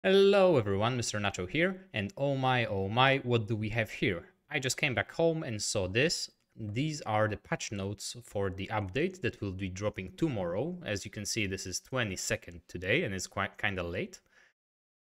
Hello everyone, Mr. Nacho here, and oh my, what do we have here? I just came back home and saw this. These are the patch notes for the update that will be dropping tomorrow. As you can see, this is 22nd today and it's quite kinda late,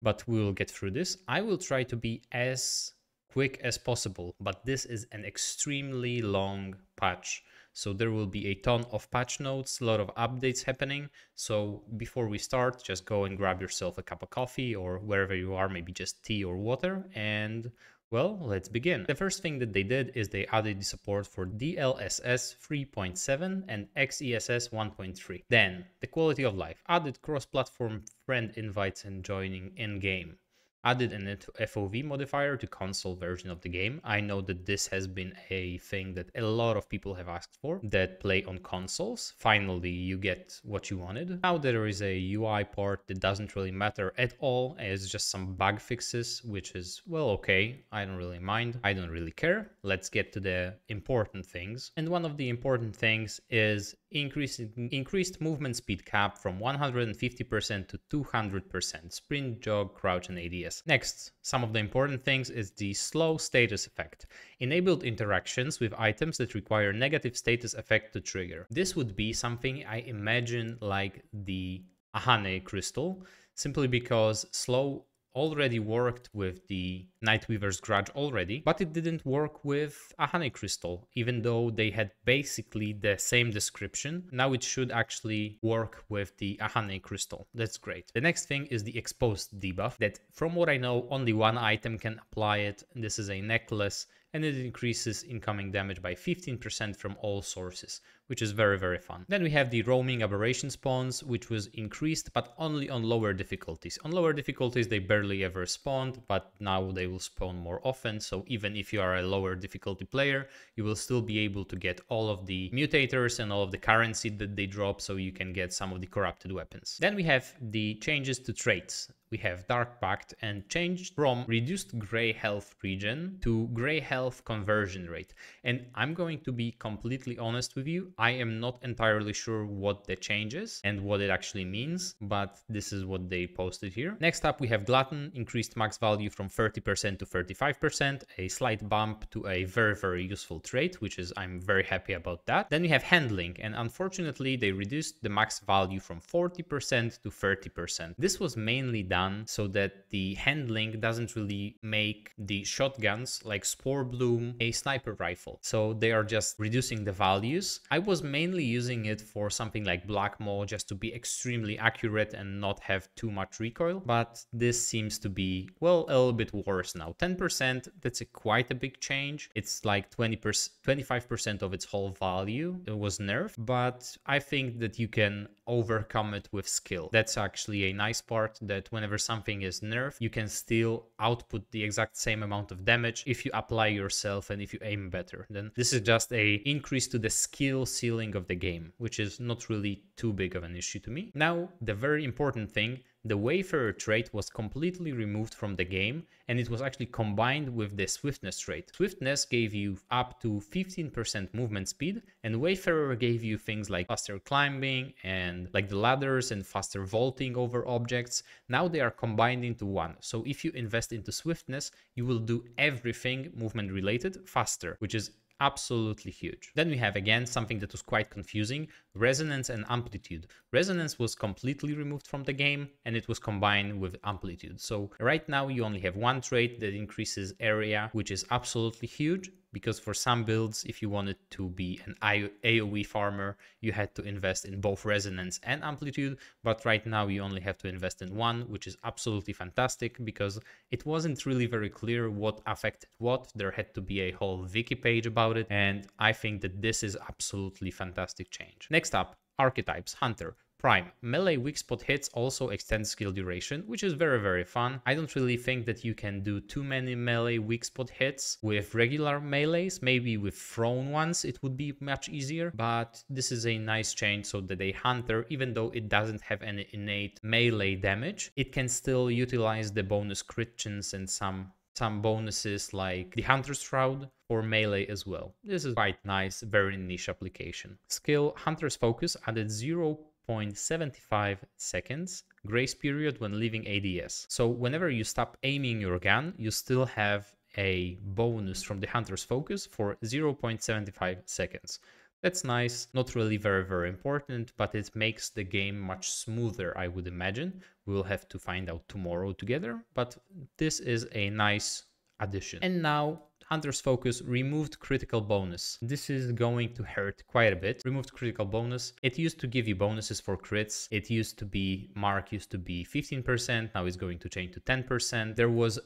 but we'll get through this. I will try to be as quick as possible, but this is an extremely long patch. So there will be a ton of patch notes, a lot of updates happening. So before we start, just go and grab yourself a cup of coffee or wherever you are, maybe just tea or water, and well, let's begin. The first thing that they did is they added the support for DLSS 3.7 and XESS 1.3. Then, the quality of life. Added cross-platform friend invites and joining in-game. Added an FOV modifier to console version of the game. I know that this has been a thing that a lot of people have asked for that play on consoles. Finally, you get what you wanted. Now there is a UI part that doesn't really matter at all. It's just some bug fixes, which is, well, okay. I don't really mind. I don't really care. Let's get to the important things. And one of the important things is increased movement speed cap from 150% to 200%, sprint, jog, crouch, and ADS. Next, some of the important things is the slow status effect. Enabled interactions with items that require negative status effect to trigger. This would be something I imagine like the Ahane crystal, simply because slow already worked with the Nightweaver's Grudge already, but it didn't work with Ahane Crystal, even though they had basically the same description. Now it should actually work with the Ahane Crystal. That's great. The next thing is the exposed debuff that, from what I know, only one item can apply it. This is a necklace, and it increases incoming damage by 15% from all sources, which is very fun. Then we have the roaming aberration spawns, which was increased, but only on lower difficulties. On lower difficulties, they barely ever spawned, but now they will spawn more often. So even if you are a lower difficulty player, you will still be able to get all of the mutators and all of the currency that they drop, so you can get some of the corrupted weapons. Then we have the changes to traits. We have Dark Pact and changed from reduced gray health regen to gray health conversion rate. And I'm going to be completely honest with you, I am not entirely sure what the change is and what it actually means, but this is what they posted here. Next up, we have Glutton, increased max value from 30% to 35%, a slight bump to a very useful trait, which is, I'm very happy about that. Then we have Handling, and unfortunately they reduced the max value from 40% to 30%. This was mainly done so that the handling doesn't really make the shotguns like Spore Bloom a sniper rifle. So they are just reducing the values. I was mainly using it for something like Black Maw, just to be extremely accurate and not have too much recoil. But this seems to be, well, a little bit worse now. 10%, that's quite a big change. It's like 20%, 25% of its whole value. It was nerfed, but I think that you can overcome it with skill. That's actually a nice part, that whenever something is nerfed, you can still output the exact same amount of damage if you apply yourself and if you aim better. Then this is just a increase to the skill ceiling of the game, which is not really too big of an issue to me. Now, the very important thing, the Wayfarer trait was completely removed from the game, and it was actually combined with the Swiftness trait. Swiftness gave you up to 15% movement speed, and Wayfarer gave you things like faster climbing and like the ladders and faster vaulting over objects. Now they are combined into one. So if you invest into Swiftness, you will do everything movement related faster, which is absolutely huge. Then we have again something that was quite confusing, resonance and amplitude. Resonance was completely removed from the game and it was combined with amplitude. So right now you only have one trait that increases area, which is absolutely huge, because for some builds, if you wanted to be an AoE farmer, you had to invest in both resonance and amplitude, but right now you only have to invest in one, which is absolutely fantastic, because it wasn't really very clear what affected what. There had to be a whole wiki page about it, and I think that this is absolutely fantastic change. Next up, archetypes. Hunter. Prime. Melee weak spot hits also extend skill duration, which is very fun. I don't really think that you can do too many melee weak spot hits with regular melees. Maybe with thrown ones it would be much easier, but this is a nice change so that a hunter, even though it doesn't have any innate melee damage, it can still utilize the bonus crit chance and some bonuses like the Hunter's Shroud for melee as well. This is quite nice, very niche application. Skill Hunter's Focus added 0 0.75 seconds grace period when leaving ADS. So whenever you stop aiming your gun, you still have a bonus from the hunter's focus for 0.75 seconds. That's nice, not really very important, but it makes the game much smoother, I would imagine. We'll have to find out tomorrow together, but this is a nice addition. And now Hunter's Focus removed critical bonus. This is going to hurt quite a bit. Removed critical bonus. It used to give you bonuses for crits. It used to be, mark used to be 15%. Now it's going to change to 10%. There was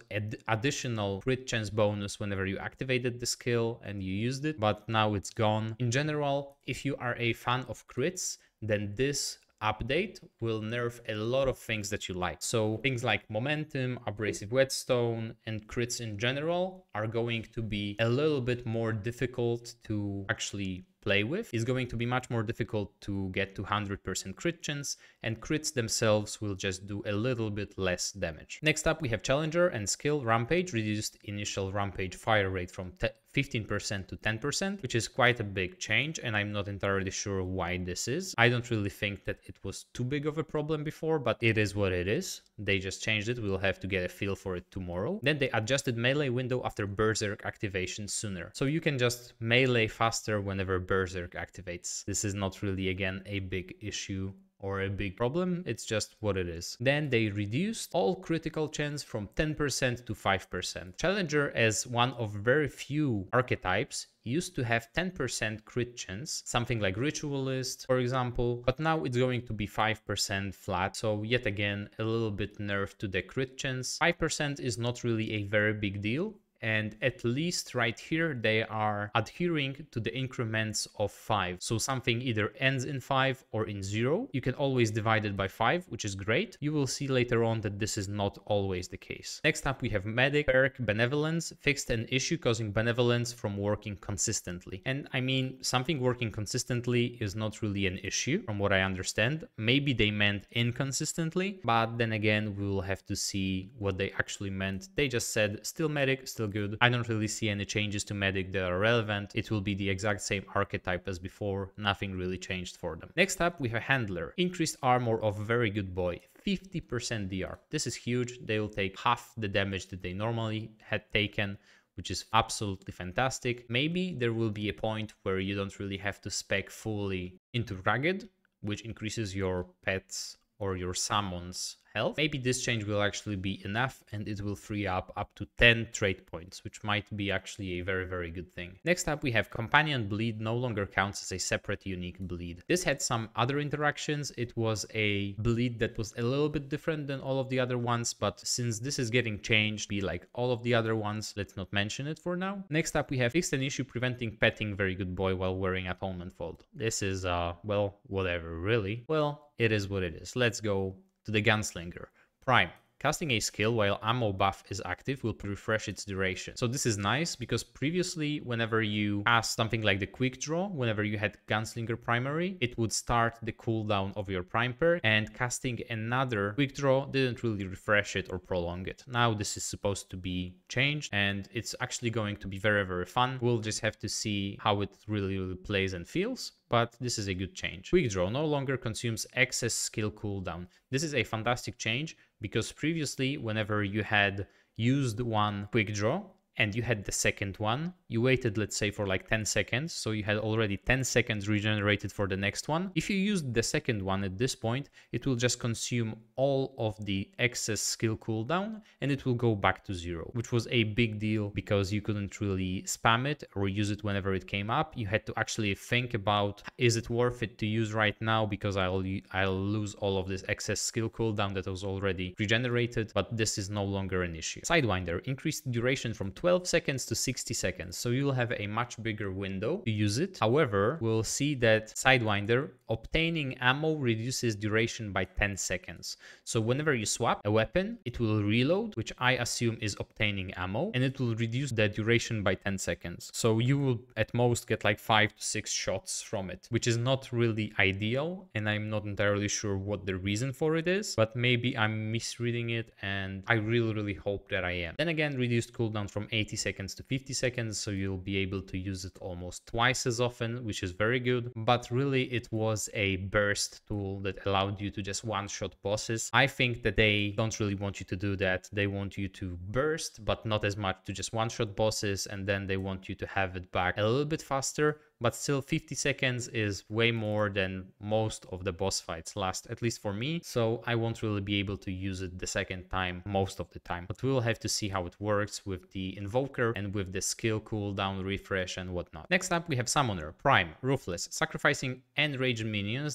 additional crit chance bonus whenever you activated the skill and you used it, but now it's gone. In general, if you are a fan of crits, then this update will nerf a lot of things that you like. So things like momentum, abrasive whetstone, and crits in general are going to be a little bit more difficult to actually play with. It's going to be much more difficult to get to 100% crit chance, and crits themselves will just do a little bit less damage. Next up, we have Challenger and Skill Rampage, reduced initial rampage fire rate from 15% to 10%, which is quite a big change, and I'm not entirely sure why this is. I don't really think that it was too big of a problem before, but it is what it is. They just changed it. We'll have to get a feel for it tomorrow. Then they adjusted melee window after Berserk activation sooner. So you can just melee faster whenever Berserk activates. This is not really, again, a big issue or a big problem, it's just what it is. Then they reduced all critical chance from 10% to 5%. Challenger, as one of very few archetypes, used to have 10% crit chance, something like Ritualist, for example, but now it's going to be 5% flat. So yet again, a little bit nerfed to the crit chance. 5% is not really a very big deal. And at least right here, they are adhering to the increments of 5. So something either ends in 5 or in 0. You can always divide it by 5, which is great. You will see later on that this is not always the case. Next up, we have Medic. Perk Benevolence fixed an issue causing Benevolence from working consistently. And I mean, something working consistently is not really an issue from what I understand. Maybe they meant inconsistently, but then again, we will have to see what they actually meant. They just said still Medic, still good. I don't really see any changes to Medic that are relevant. It will be the exact same archetype as before. Nothing really changed for them. Next up, we have Handler. Increased armor of Very Good Boy. 50% DR. This is huge. They will take half the damage that they normally had taken, which is absolutely fantastic. Maybe there will be a point where you don't really have to spec fully into Ragged, which increases your pets or your summons health. Maybe this change will actually be enough and it will free up to 10 trait points, which might be actually a very good thing. Next up, we have Companion Bleed no longer counts as a separate unique bleed. This had some other interactions. It was a bleed that was a little bit different than all of the other ones, but since this is getting changed, be like all of the other ones, let's not mention it for now. Next up, we have fixed an issue preventing petting Very Good Boy while wearing Atonement Fold. This is, well, whatever, really. Well, it is what it is. Let's go to the Gunslinger. Prime. Casting a skill while ammo buff is active will refresh its duration. So this is nice because previously whenever you cast something like the Quick Draw, whenever you had Gunslinger primary, it would start the cooldown of your prime perk, and casting another Quick Draw didn't really refresh it or prolong it. Now this is supposed to be changed and it's actually going to be very fun. We'll just have to see how it really plays and feels. But this is a good change. Quick Draw no longer consumes excess skill cooldown. This is a fantastic change because previously, whenever you had used one Quick Draw and you had the second one, you waited, let's say, for like 10 seconds. So you had already 10 seconds regenerated for the next one. If you used the second one at this point, it will just consume all of the excess skill cooldown and it will go back to 0, which was a big deal because you couldn't really spam it or use it whenever it came up. You had to actually think about, is it worth it to use right now because I'll lose all of this excess skill cooldown that was already regenerated, but this is no longer an issue. Sidewinder increased duration from 12 seconds to 60 seconds. So you'll have a much bigger window to use it. However, we'll see that Sidewinder obtaining ammo reduces duration by 10 seconds. So whenever you swap a weapon, it will reload, which I assume is obtaining ammo, and it will reduce the duration by 10 seconds. So you will at most get like 5 to 6 shots from it, which is not really ideal. And I'm not entirely sure what the reason for it is, but maybe I'm misreading it and I really hope that I am. Then again, reduced cooldown from 80 seconds to 50 seconds, so you'll be able to use it almost twice as often, which is very good. But really it was a burst tool that allowed you to just one-shot bosses. I think that they don't really want you to do that. They want you to burst, but not as much, to just one-shot bosses, and then they want you to have it back a little bit faster. But still 50 seconds is way more than most of the boss fights last, at least for me. So I won't really be able to use it the second time most of the time. But we'll have to see how it works with the Invoker and with the skill cooldown, refresh and whatnot. Next up we have Summoner, Prime, Ruthless. Sacrificing enraged minions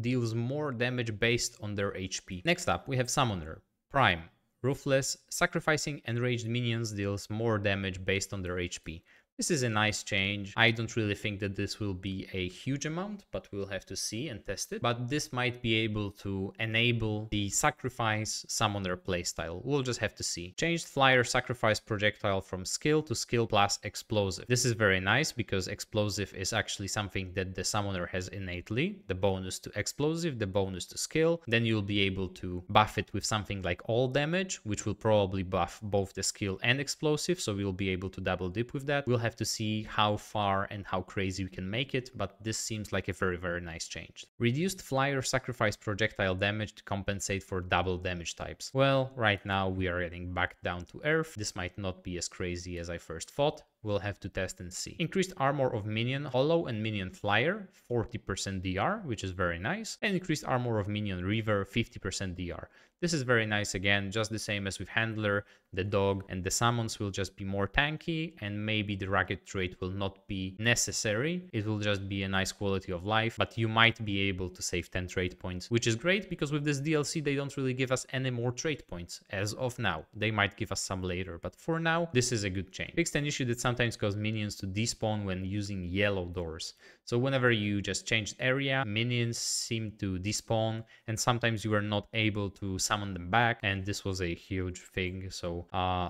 deals more damage based on their HP. Next up we have Summoner, Prime, Ruthless. Sacrificing enraged minions deals more damage based on their HP. This is a nice change. I don't really think that this will be a huge amount, but we'll have to see and test it. But this might be able to enable the sacrifice summoner playstyle. We'll just have to see. Changed flyer sacrifice projectile from skill to skill plus explosive. This is very nice because explosive is actually something that the summoner has innately. The bonus to explosive, the bonus to skill. Then you'll be able to buff it with something like all damage, which will probably buff both the skill and explosive. So we'll be able to double dip with that. We'll have to see how far and how crazy we can make it, but this seems like a very nice change. Reduced flyer sacrifice projectile damage to compensate for double damage types. Well, right now we are getting back down to earth. This might not be as crazy as I first thought. We'll have to test and see. Increased armor of minion hollow and minion flyer, 40% DR, which is very nice. And increased armor of minion reaver, 50% DR. This is very nice again, just the same as with handler. The dog and the summons will just be more tanky, and maybe the ragged trait will not be necessary. It will just be a nice quality of life, but you might be able to save 10 trait points, which is great because with this DLC they don't really give us any more trait points as of now. They might give us some later, but for now this is a good change. Fixed an issue that sometimes cause minions to despawn when using yellow doors. So whenever you just change area, minions seem to despawn, and sometimes you are not able to summon them back, and this was a huge thing. So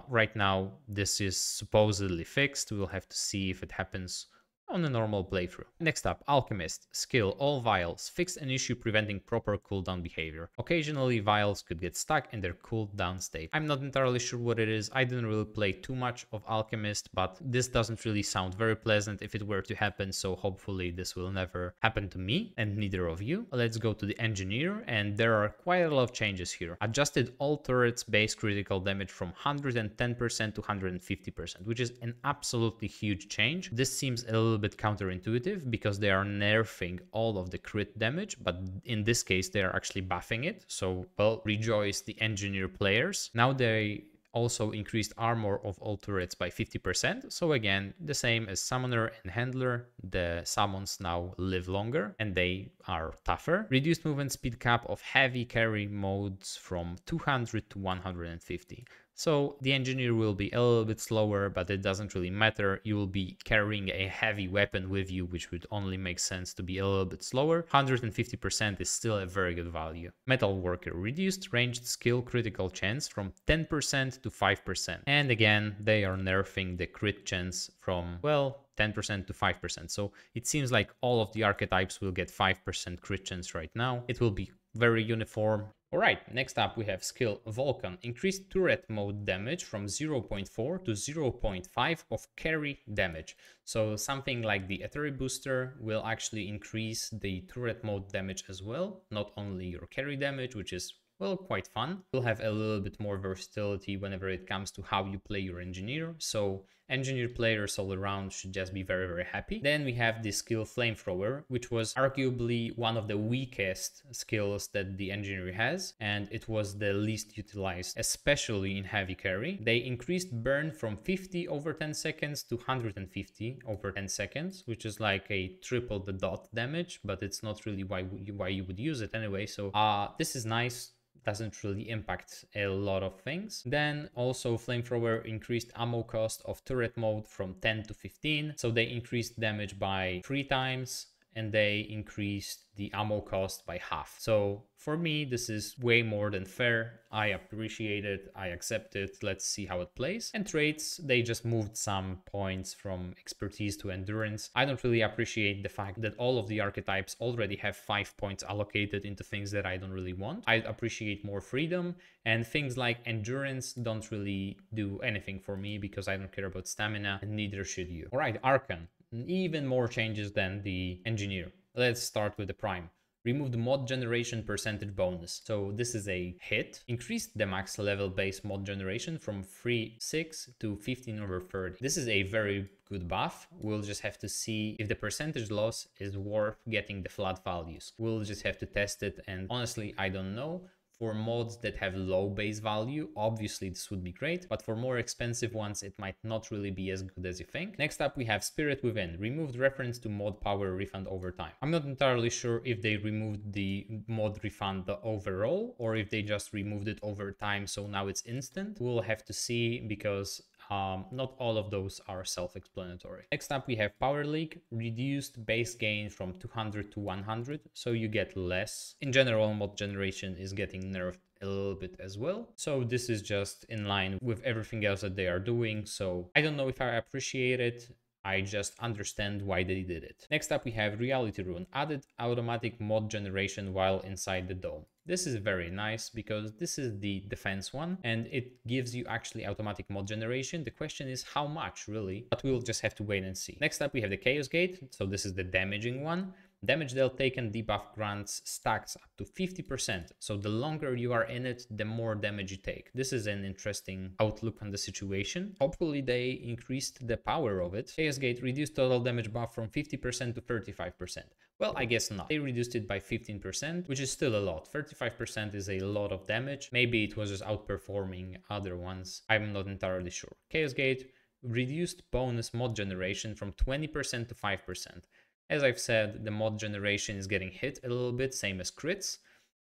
right now this is supposedly fixed. We'll have to see if it happens on a normal playthrough. Next up, Alchemist. Skill, all vials. Fix an issue preventing proper cooldown behavior. Occasionally vials could get stuck in their cooled down state. I'm not entirely sure what it is. I didn't really play too much of Alchemist, but this doesn't really sound very pleasant if it were to happen, so hopefully this will never happen to me and neither of you. Let's go to the Engineer, and there are quite a lot of changes here. Adjusted all turrets base critical damage from 110% to 150%, which is an absolutely huge change. This seems a little bit counterintuitive because they are nerfing all of the crit damage, but in this case they are actually buffing it. So, well, rejoice the Engineer players. Now they also increased armor of all turrets by 50%. So again, the same as Summoner and Handler, the summons now live longer and they are tougher. Reduced movement speed cap of heavy carry modes from 200 to 150. So the Engineer will be a little bit slower, but it doesn't really matter. You will be carrying a heavy weapon with you, which would only make sense to be a little bit slower. 150% is still a very good value. Metal Worker. Reduced ranged skill critical chance from 10% to 5%. And again, they are nerfing the crit chance from, well, 10% to 5%. So it seems like all of the archetypes will get 5% crit chance right now. It will be very uniform. Alright, next up we have skill Vulcan. Increased turret mode damage from 0.4 to 0.5 of carry damage. So something like the Eteri booster will actually increase the turret mode damage as well, not only your carry damage, which is, well, quite fun. You'll have a little bit more versatility whenever it comes to how you play your Engineer. So Engineer players all around should just be very happy. Then we have the skill Flamethrower, which was arguably one of the weakest skills that the Engineer has, and it was the least utilized, especially in heavy carry. They increased burn from 50 over 10 seconds to 150 over 10 seconds, which is like a triple the dot damage, but it's not really why you would use it anyway. So this is nice. Doesn't really impact a lot of things. Then also Flamethrower increased ammo cost of turret mode from 10 to 15. So they increased damage by 3 times and they increased the ammo cost by half. So for me, this is way more than fair. I appreciate it. I accept it. Let's see how it plays. And traits, they just moved some points from expertise to endurance. I don't really appreciate the fact that all of the archetypes already have 5 points allocated into things that I don't really want. I appreciate more freedom, and things like endurance don't really do anything for me because I don't care about stamina, and neither should you. All right, Archon. Even more changes than the engineer. Let's start with the prime. Removed mod generation percentage bonus. So this is a hit. Increased the max level base mod generation from 3/6 to 15/30. This is a very good buff. We'll just have to see if the percentage loss is worth getting the flat values. We'll just have to test it, and honestly, I don't know. For mods that have low base value, obviously this would be great, but for more expensive ones, it might not really be as good as you think. Next up, we have Spirit Within. Removed reference to mod power refund over time. I'm not entirely sure if they removed the mod refund overall, or if they just removed it over time, so now it's instant. We'll have to see, because not all of those are self-explanatory. Next up, we have Power Leak. Reduced base gain from 200 to 100, so you get less. In general, mod generation is getting nerfed a little bit as well, so this is just in line with everything else that they are doing. So I don't know if I appreciate it. I just understand why they did it. Next up, we have Reality Rune. Added automatic mod generation while inside the dome. This is very nice because this is the defense one and it gives you actually automatic mod generation. The question is how much really, but we'll just have to wait and see. Next up, we have the Chaos Gate. So this is the damaging one. Damage dealt taken debuff grants stacks up to 50%. So the longer you are in it, the more damage you take. This is an interesting outlook on the situation. Hopefully they increased the power of it. Chaos Gate reduced total damage buff from 50% to 35%. Well, I guess not. They reduced it by 15%, which is still a lot. 35% is a lot of damage. Maybe it was just outperforming other ones. I'm not entirely sure. Chaos Gate reduced bonus mod generation from 20% to 5%. As I've said, the mod generation is getting hit a little bit, same as crits.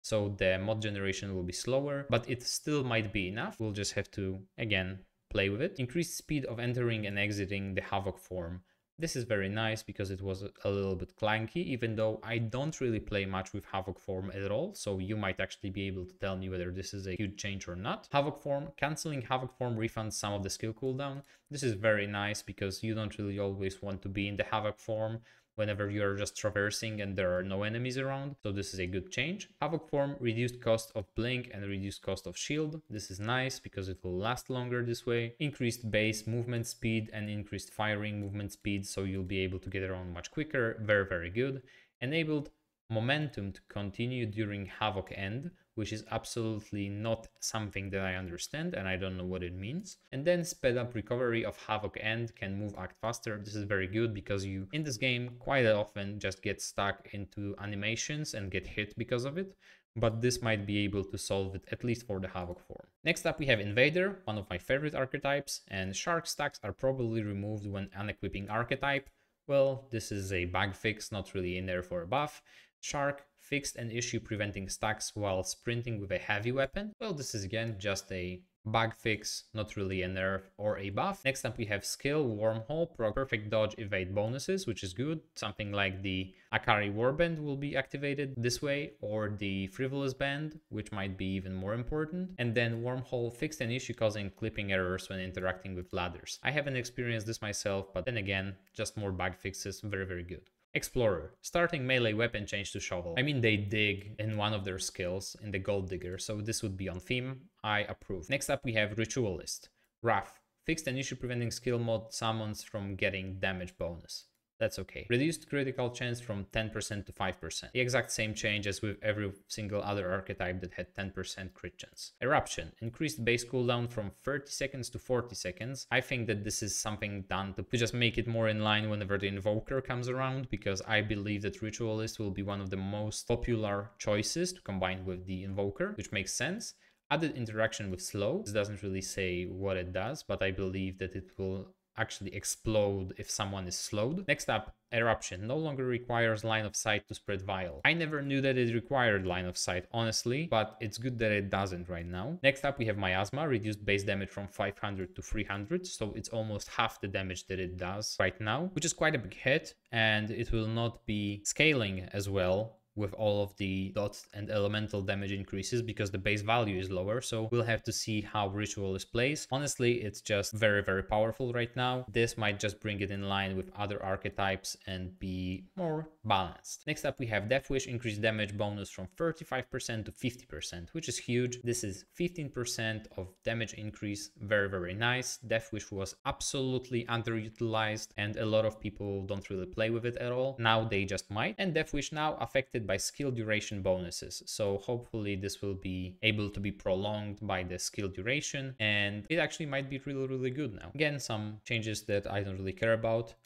So the mod generation will be slower, but it still might be enough. We'll just have to, again, play with it. Increased speed of entering and exiting the Havoc form. This is very nice because it was a little bit clunky, even though I don't really play much with Havoc form at all. So you might actually be able to tell me whether this is a huge change or not. Havoc form, canceling Havoc form refunds some of the skill cooldown. This is very nice because you don't really always want to be in the Havoc form whenever you're just traversing and there are no enemies around. So this is a good change. Havoc form, reduced cost of blink and reduced cost of shield. This is nice because it will last longer this way. Increased base movement speed and increased firing movement speed, so you'll be able to get around much quicker. Very, very good. Enabled momentum to continue during Havoc end, which is absolutely not something that I understand and I don't know what it means. And then sped up recovery of Havoc end, can move act faster. This is very good because you in this game quite often just get stuck into animations and get hit because of it. But this might be able to solve it, at least for the Havoc form. Next up, we have Invader, one of my favorite archetypes, and Shark stacks are probably removed when unequipping archetype. Well, this is a bug fix, not really in there for a buff. Shark fixed an issue preventing stacks while sprinting with a heavy weapon. Well, this is again just a bug fix, not really a nerf or a buff. Next up, we have skill Wormhole, perfect dodge evade bonuses, which is good. Something like the Akari Warband will be activated this way, or the Frivolous Band, which might be even more important. And then Wormhole fixed an issue causing clipping errors when interacting with ladders. I haven't experienced this myself, but then again, just more bug fixes, very, very good. Explorer, starting melee weapon change to shovel. I mean, they dig in one of their skills in the Gold Digger, so this would be on theme. I approve. Next up, we have Ritualist. Wrath, fixed an issue preventing skill mod summons from getting damage bonus. That's okay. Reduced critical chance from 10% to 5%. The exact same change as with every single other archetype that had 10% crit chance. Eruption. Increased base cooldown from 30 seconds to 40 seconds. I think that this is something done to just make it more in line whenever the Invoker comes around, because I believe that Ritualist will be one of the most popular choices to combine with the Invoker, which makes sense. Added interaction with slow. This doesn't really say what it does, but I believe that it will actually explode if someone is slowed. Next up, Eruption no longer requires line of sight to spread vial. I never knew that it required line of sight, honestly, but it's good that it doesn't right now. Next up, we have Miasma, reduced base damage from 500 to 300, so it's almost half the damage that it does right now, which is quite a big hit, and it will not be scaling as well with all of the dots and elemental damage increases because the base value is lower. So we'll have to see how Ritual is placed. Honestly, it's just very, very powerful right now. This might just bring it in line with other archetypes and be more balanced. Next up, we have Death Wish, increased damage bonus from 35% to 50%, which is huge. This is 15% of damage increase. Very, very nice. Death Wish was absolutely underutilized and a lot of people don't really play with it at all. Now they just might. And Death Wish now affected by skill duration bonuses, so hopefully this will be able to be prolonged by the skill duration, and it actually might be really, really good now. Again, some changes that I don't really care about.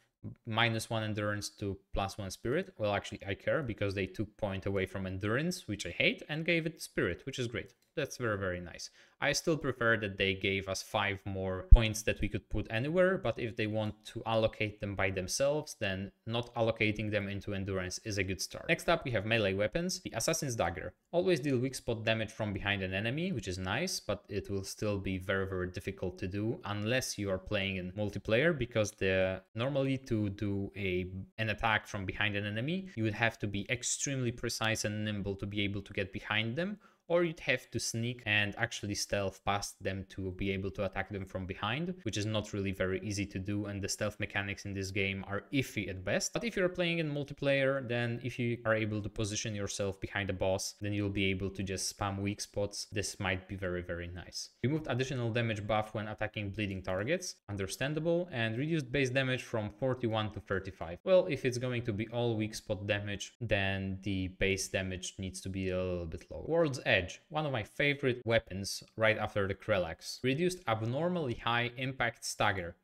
-1 endurance to +1 spirit. Well, actually I care because they took point away from endurance, which I hate, and gave it spirit, which is great. That's very, very nice. I still prefer that they gave us 5 more points that we could put anywhere, but if they want to allocate them by themselves, then not allocating them into endurance is a good start. Next up, we have melee weapons. The Assassin's Dagger. Always deal weak spot damage from behind an enemy, which is nice, but it will still be very, very difficult to do unless you are playing in multiplayer, because normally to do an attack from behind an enemy, you would have to be extremely precise and nimble to be able to get behind them, or you'd have to sneak and actually stealth past them to be able to attack them from behind, which is not really very easy to do, and the stealth mechanics in this game are iffy at best. But if you're playing in multiplayer, then if you are able to position yourself behind a boss, then you'll be able to just spam weak spots. This might be very, very nice. Removed additional damage buff when attacking bleeding targets, understandable, and reduced base damage from 41 to 35. Well, if it's going to be all weak spot damage, then the base damage needs to be a little bit lower. World's Edge, one of my favorite weapons right after the Krelax. Reduced abnormally high impact stagger.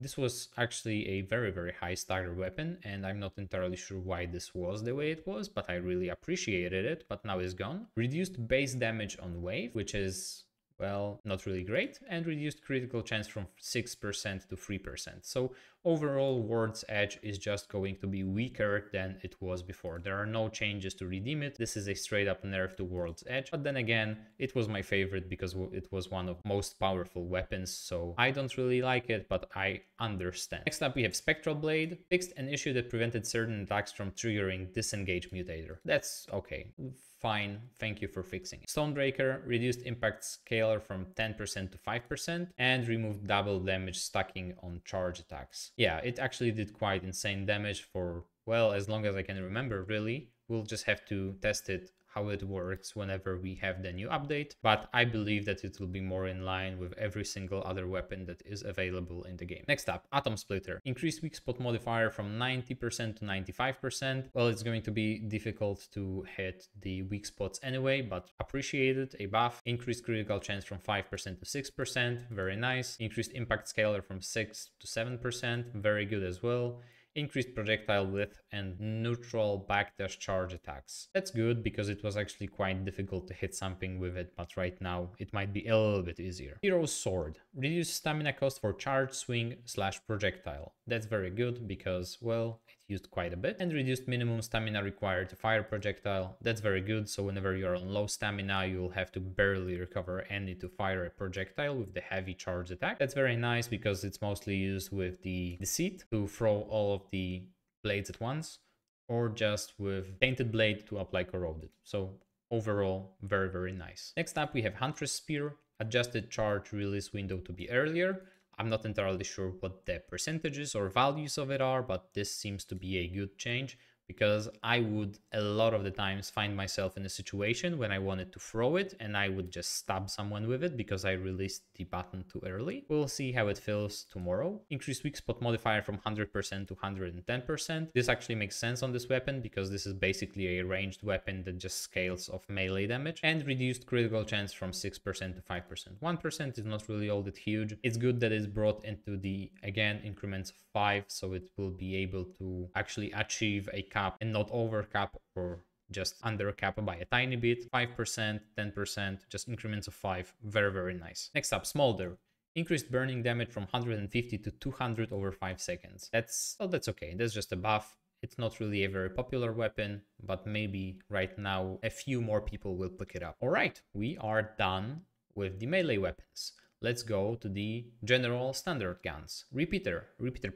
This was actually a very, very high stagger weapon, and I'm not entirely sure why this was the way it was, but I really appreciated it, but now it's gone. Reduced base damage on wave, which is, well, not really great, and reduced critical chance from 6% to 3%. So overall, World's Edge is just going to be weaker than it was before. There are no changes to redeem it. This is a straight up nerf to World's Edge. But then again, it was my favorite because it was one of most powerful weapons, so I don't really like it, but I understand. Next up, we have Spectral Blade. Fixed an issue that prevented certain attacks from triggering Disengage Mutator. That's okay. Fine, thank you for fixing it. Stonebreaker, reduced impact scalar from 10% to 5% and removed double damage stacking on charge attacks. Yeah, it actually did quite insane damage for, well, as long as I can remember, really. We'll just have to test it, how it works whenever we have the new update, but I believe that it will be more in line with every single other weapon that is available in the game. Next up, Atom Splitter. Increased weak spot modifier from 90% to 95%. Well, it's going to be difficult to hit the weak spots anyway, but appreciated. A buff. Increased critical chance from 5% to 6%. Very nice. Increased impact scalar from 6 to 7%. Very good as well. Increased projectile width and neutral backdash charge attacks. That's good because it was actually quite difficult to hit something with it, but right now it might be a little bit easier. Hero's Sword. Reduce stamina cost for charge, swing, / projectile. That's very good because, well, it used quite a bit. And reduced minimum stamina required to fire projectile. That's very good, so whenever you're on low stamina, you'll have to barely recover and need to fire a projectile with the heavy charge attack. That's very nice because it's mostly used with the Deceit to throw all of the blades at once, or just with Tainted Blade to apply Corroded. So overall, very, very nice. Next up, we have Huntress Spear. Adjusted charge release window to be earlier. I'm not entirely sure what the percentages or values of it are, but this seems to be a good change, because I would a lot of the times find myself in a situation when I wanted to throw it and I would just stab someone with it because I released the button too early. We'll see how it feels tomorrow. Increased weak spot modifier from 100% to 110%. This actually makes sense on this weapon because this is basically a ranged weapon that just scales off melee damage. And reduced critical chance from 6% to 5%. 1% is not really all that huge. It's good that it's brought into the, again, increments of 5, so it will be able to actually achieve a cap and not over cap or just under cap by a tiny bit. 5%, 10%, just increments of 5. Very, very nice. Next up, Smolder. Increased burning damage from 150 to 200 over 5 seconds. That's okay. That's just a buff. It's not really a very popular weapon, but maybe right now a few more people will pick it up. All right, we are done with the melee weapons. Let's go to the general standard guns. Repeater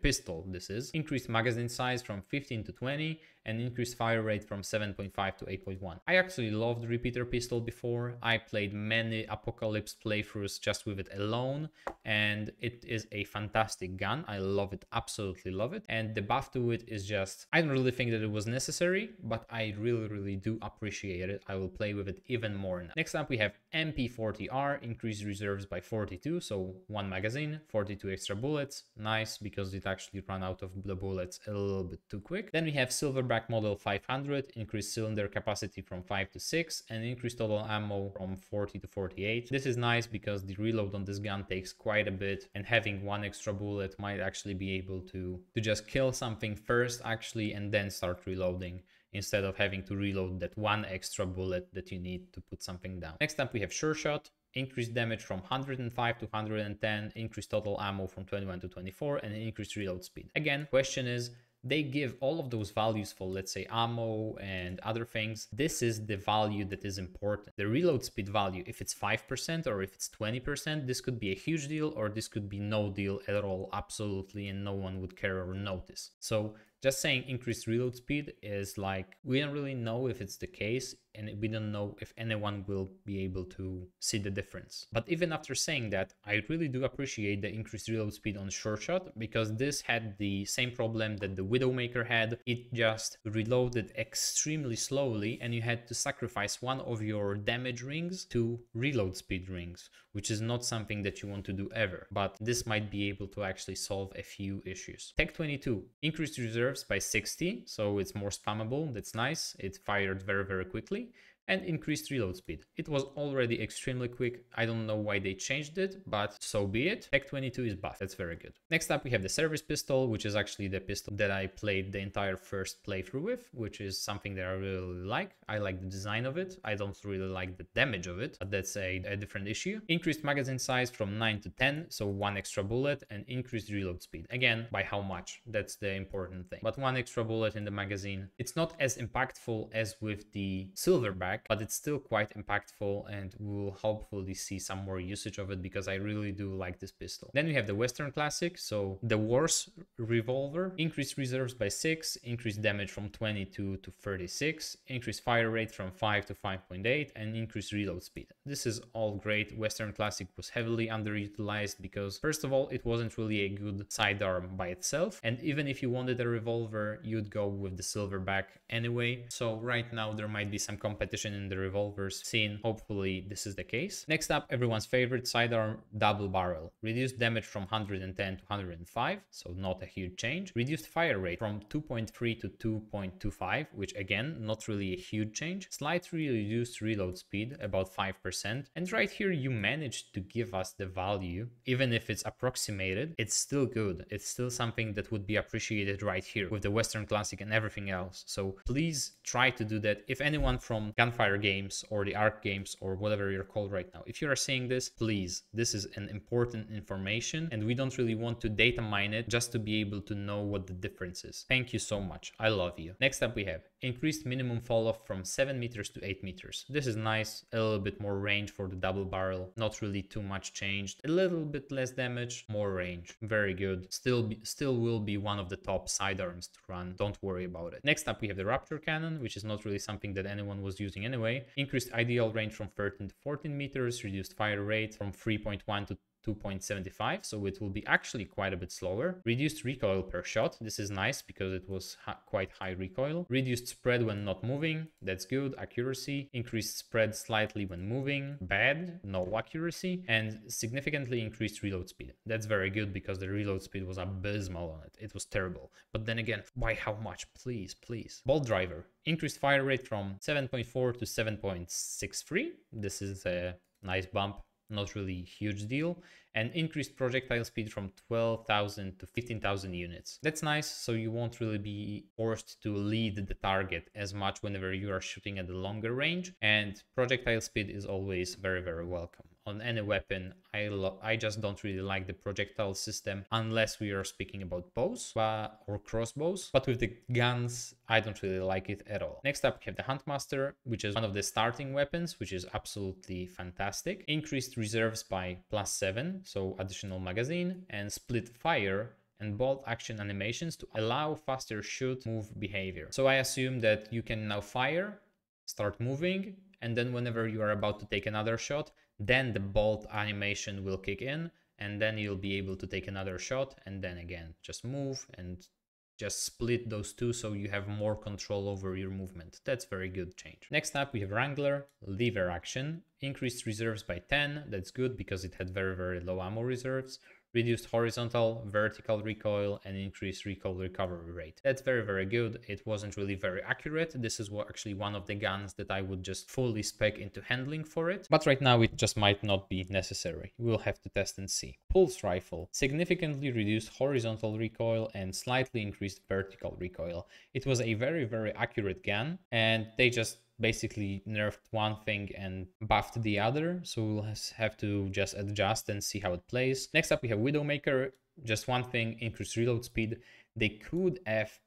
pistol, this is. Increased magazine size from 15 to 20 and increased fire rate from 7.5 to 8.1. I actually loved repeater pistol before. I played many Apocalypse playthroughs just with it alone, and it is a fantastic gun. I love it, absolutely love it. And the buff to it is just, I don't really think that it was necessary, but I really do appreciate it. I will play with it even more now. Next up we have MP40R, increased reserves by 42, so 1 magazine, 42 extra bullets. Nice, because it actually ran out of the bullets a little bit too quick. Then we have Silverback Model 500, increased cylinder capacity from 5 to 6 and increased total ammo from 40 to 48. This is nice because the reload on this gun takes quite a bit, and having 1 extra bullet might actually be able to just kill something first actually and then start reloading, instead of having to reload that 1 extra bullet that you need to put something down. Next up we have Sure Shot. Increased damage from 105 to 110, increased total ammo from 21 to 24, and increased reload speed. Again, question is, they give all of those values for, let's say, ammo and other things. This is the value that is important. The reload speed value, if it's 5% or if it's 20%, this could be a huge deal, or this could be no deal at all, absolutely, and no one would care or notice. So just saying increased reload speed is like, we don't really know if it's the case, and we don't know if anyone will be able to see the difference. But even after saying that, I really do appreciate the increased reload speed on Sure Shot, because this had the same problem that the Widowmaker had. It just reloaded extremely slowly, and you had to sacrifice one of your damage rings to reload speed rings, which is not something that you want to do ever. But this might be able to actually solve a few issues. Tech 22, increased reserves by 60, so it's more spammable. That's nice. It fired very quickly. And increased reload speed. It was already extremely quick. I don't know why they changed it, but so be it. Tech 22 is buffed. That's very good. Next up, we have the service pistol, which is actually the pistol that I played the entire first playthrough with, which is something that I really like. I like the design of it. I don't really like the damage of it, but that's a different issue. Increased magazine size from 9 to 10, so 1 extra bullet, and increased reload speed. Again, by how much? That's the important thing. But 1 extra bullet in the magazine. It's not as impactful as with the Silverback, but it's still quite impactful, and we'll hopefully see some more usage of it, because I really do like this pistol. Then we have the Western Classic, so the Wars revolver. Increased reserves by 6, increased damage from 22 to 36, increased fire rate from 5 to 5.8, and increased reload speed. This is all great. Western Classic was heavily underutilized because, first of all, it wasn't really a good sidearm by itself, and even if you wanted a revolver, you'd go with the Silverback anyway. So right now there might be some competition in the revolvers scene. Hopefully this is the case. Next up, everyone's favorite sidearm, double barrel. Reduced damage from 110 to 105, so not a huge change. Reduced fire rate from 2.3 to 2.25, which again, not really a huge change. Slightly reduced reload speed, about 5%. And right here you managed to give us the value. Even if it's approximated, it's still good. It's still something that would be appreciated right here with the Western Classic and everything else. So please try to do that. If anyone from Gunfire Games or the ARC Games or whatever you're called right now, if you are seeing this, please, this is an important information, and we don't really want to data mine it just to be able to know what the difference is. Thank you so much. I love you. Next up we have increased minimum fall off from 7 meters to 8 meters. This is nice. A little bit more range for the double barrel. Not really too much changed. A little bit less damage, more range. Very good. Still will be one of the top sidearms to run. Don't worry about it. Next up we have the Raptor Cannon, which is not really something that anyone was using anyway. Increased ideal range from 13 to 14 meters. Reduced fire rate from 3.1 to 2.75, so it will be actually quite a bit slower. Reduced recoil per shot. This is nice because it was quite high recoil. Reduced spread when not moving. That's good. Accuracy. Increased spread slightly when moving. Bad. No accuracy. And significantly increased reload speed. That's very good because the reload speed was abysmal on it. It was terrible. But then again, by how much? Please. Bolt driver. Increased fire rate from 7.4 to 7.63. This is a nice bump. Not really huge deal. And increased projectile speed from 12,000 to 15,000 units. That's nice, so you won't really be forced to lead the target as much whenever you are shooting at the longer range, and projectile speed is always very welcome. on any weapon. I just don't really like the projectile system unless we are speaking about bows or crossbows. But with the guns, I don't really like it at all. Next up, we have the Huntmaster, which is one of the starting weapons, which is absolutely fantastic. Increased reserves by +7, so additional magazine, and split fire and bolt action animations to allow faster shoot move behavior. So I assume that you can now fire, start moving, and then whenever you are about to take another shot, then the bolt animation will kick in, and then you'll be able to take another shot, and then again just move and just split those two so you have more control over your movement. That's very good change. Next up, we have Wrangler, lever action. Increased reserves by 10, that's good because it had very low ammo reserves. Reduced horizontal, vertical recoil, and increased recoil recovery rate. That's very good. It wasn't really very accurate. This is actually one of the guns that I would just fully spec into handling for it. But right now it just might not be necessary. We'll have to test and see. Pulse rifle. Significantly reduced horizontal recoil and slightly increased vertical recoil. It was a very accurate gun, and they just basically nerfed one thing and buffed the other, so we'll have to just adjust and see how it plays. Next up, we have Widowmaker. Just one thing, increased reload speed. They could have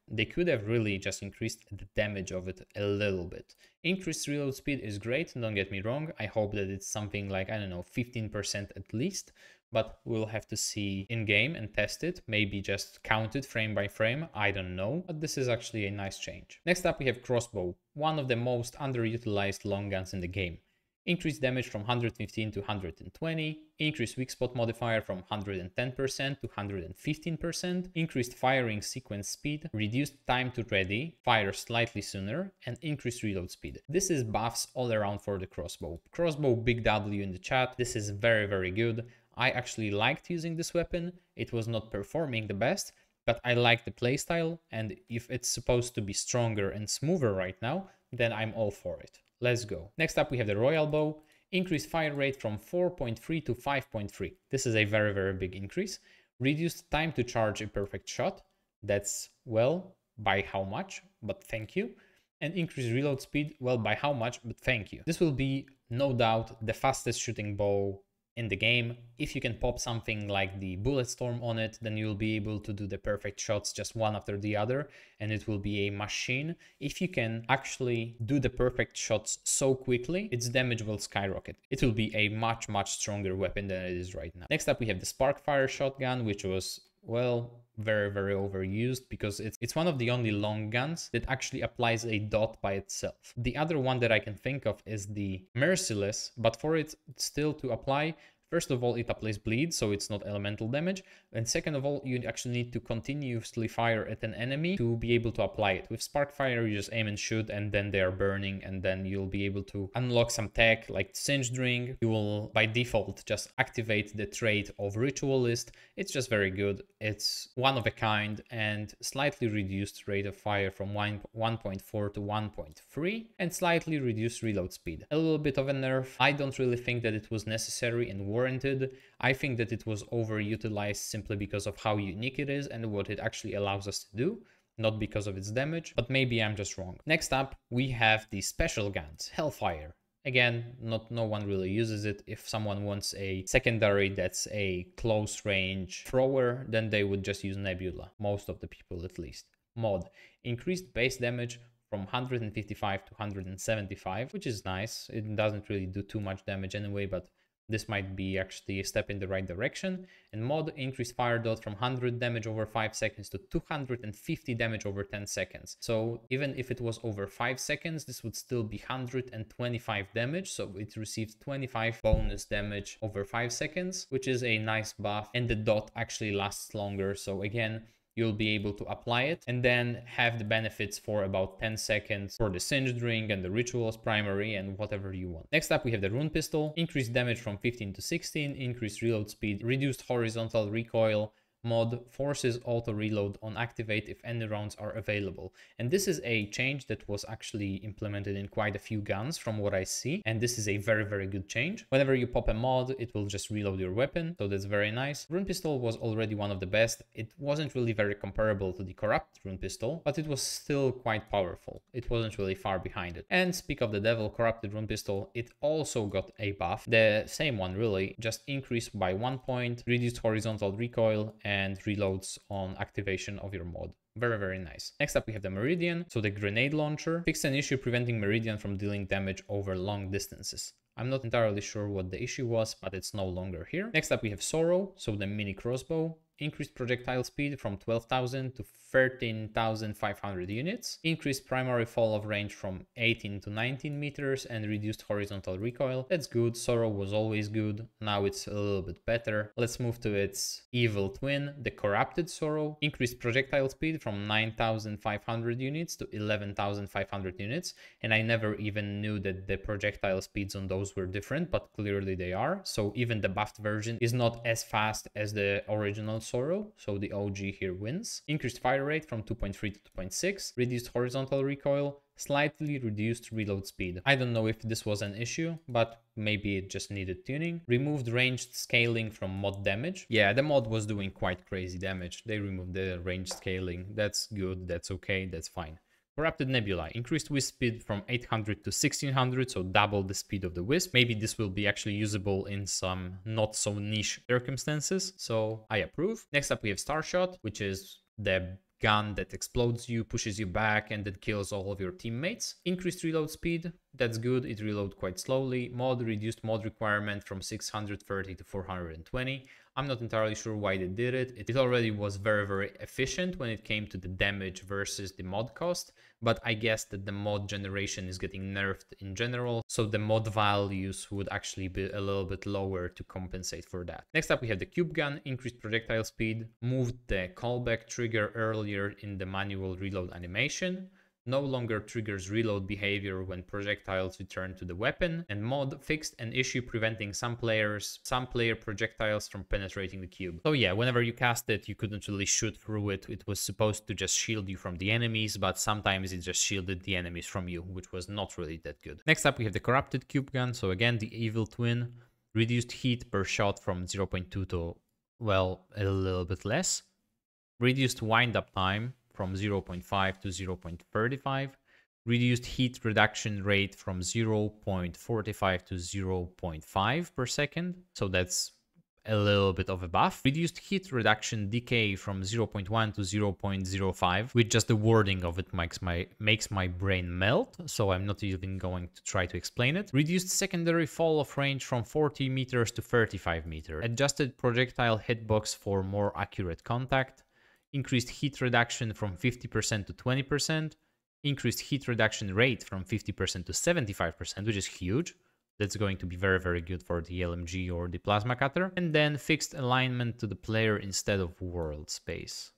really just increased the damage of it a little bit. Increased reload speed is great, don't get me wrong. I hope that it's something like, I don't know, 15% at least, but we'll have to see in game and test it. Maybe just count it frame by frame, I don't know, but this is actually a nice change. Next up, we have Crossbow, one of the most underutilized long guns in the game. Increased damage from 115 to 120, increased weak spot modifier from 110% to 115%, increased firing sequence speed, reduced time to ready, fire slightly sooner, and increased reload speed. This is buffs all around for the crossbow. Crossbow big W in the chat, this is very good. I actually liked using this weapon. It was not performing the best, but I like the playstyle, and if it's supposed to be stronger and smoother right now, then I'm all for it. Let's go. Next up, we have the Royal Bow. Increased fire rate from 4.3 to 5.3. This is a very big increase. Reduced time to charge a perfect shot. That's, well, by how much, but thank you. And increased reload speed, well, by how much, but thank you. This will be, no doubt, the fastest shooting bow in the game. If you can pop something like the Bullet Storm on it, then you'll be able to do the perfect shots just one after the other, and it will be a machine. If you can actually do the perfect shots so quickly, its damage will skyrocket. It will be a much stronger weapon than it is right now. Next up, we have the Sparkfire shotgun, which was, well, very overused because it's one of the only long guns that actually applies a dot by itself. The other one that I can think of is the Merciless, but for it still to apply, first of all, it applies bleed, so it's not elemental damage. And second of all, you actually need to continuously fire at an enemy to be able to apply it. With Sparkfire, you just aim and shoot, and then they are burning, and then you'll be able to unlock some tech like Singed Ring. You will, by default, just activate the trait of Ritualist. It's just very good. It's one of a kind and slightly reduced rate of fire from 1.4 to 1.3 and slightly reduced reload speed. A little bit of a nerf. I don't really think that it was necessary and warranted. I think that it was overutilized simply because of how unique it is and what it actually allows us to do, not because of its damage, but maybe I'm just wrong. Next up, we have the special guns, Hellfire. Again, no one really uses it. If someone wants a secondary that's a close range thrower, then they would just use Nebula, most of the people at least. Mod, increased base damage from 155 to 175, which is nice. It doesn't really do too much damage anyway, but this might be actually a step in the right direction. And mod, increased fire dot from 100 damage over 5 seconds to 250 damage over 10 seconds. So even if it was over 5 seconds, this would still be 125 damage. So it receives 25 bonus damage over 5 seconds, which is a nice buff. And the dot actually lasts longer. So again, you'll be able to apply it and then have the benefits for about 10 seconds for the Singed Ring and the Rituals primary and whatever you want. Next up, we have the Rune Pistol. Increased damage from 15 to 16, increased reload speed, reduced horizontal recoil, Mod forces auto reload on activate if any rounds are available. And this is a change that was actually implemented in quite a few guns from what I see. And this is a very, very good change. Whenever you pop a mod, it will just reload your weapon. So that's very nice. Rune Pistol was already one of the best. It wasn't really very comparable to the corrupt Rune Pistol, but it was still quite powerful. It wasn't really far behind it. And speak of the devil, corrupted Rune Pistol, it also got a buff. The same one really, just increased by 1 point, reduced horizontal recoil, and reloads on activation of your mod. Very, very nice. Next up, we have the Meridian. So the grenade launcher fixed an issue preventing Meridian from dealing damage over long distances. I'm not entirely sure what the issue was, but it's no longer here. Next up, we have Sorrow, so the mini crossbow. Increased projectile speed from 12,000 to 13,500 units. Increased primary fall of range from 18 to 19 meters and reduced horizontal recoil. That's good. Sorrow was always good. Now it's a little bit better. Let's move to its evil twin, the corrupted Sorrow. Increased projectile speed from 9,500 units to 11,500 units. And I never even knew that the projectile speeds on those were different, but clearly they are. So even the buffed version is not as fast as the original Sorrow, so the OG here wins. Increased fire rate from 2.3 to 2.6, reduced horizontal recoil, slightly reduced reload speed. I don't know if this was an issue, but maybe it just needed tuning. Removed ranged scaling from mod damage. Yeah, the mod was doing quite crazy damage. They removed the ranged scaling. That's good, that's okay, that's fine. Corrupted Nebula, increased wisp speed from 800 to 1600, so double the speed of the wisp. Maybe this will be actually usable in some not so niche circumstances, so I approve. Next up we have Starshot, which is the gun that explodes you, pushes you back, and then kills all of your teammates. Increased reload speed, that's good, it reloads quite slowly. Mod, reduced mod requirement from 630 to 420. I'm not entirely sure why they did it. It already was very, very efficient when it came to the damage versus the mod cost, but I guess that the mod generation is getting nerfed in general, so the mod values would actually be a little bit lower to compensate for that. Next up we have the cube gun, increased projectile speed, moved the callback trigger earlier in the manual reload animation, no longer triggers reload behavior when projectiles return to the weapon, and mod fixed an issue preventing some player projectiles from penetrating the cube. So yeah, whenever you cast it, you couldn't really shoot through it. It was supposed to just shield you from the enemies, but sometimes it just shielded the enemies from you, which was not really that good. Next up, we have the corrupted cube gun. So again, the evil twin, reduced heat per shot from 0.2 to, well, a little bit less. Reduced wind-up time from 0.5 to 0.35, reduced heat reduction rate from 0.45 to 0.5 per second, so that's a little bit of a buff. Reduced heat reduction decay from 0.1 to 0.05, with just the wording of it makes my brain melt, so I'm not even going to try to explain it. Reduced secondary fall of range from 40 meters to 35 meters. Adjusted projectile hitbox for more accurate contact. Increased heat reduction from 50% to 20%, increased heat reduction rate from 50% to 75%, which is huge. That's going to be very, very good for the LMG or the plasma cutter. And then fixed alignment to the player instead of world space.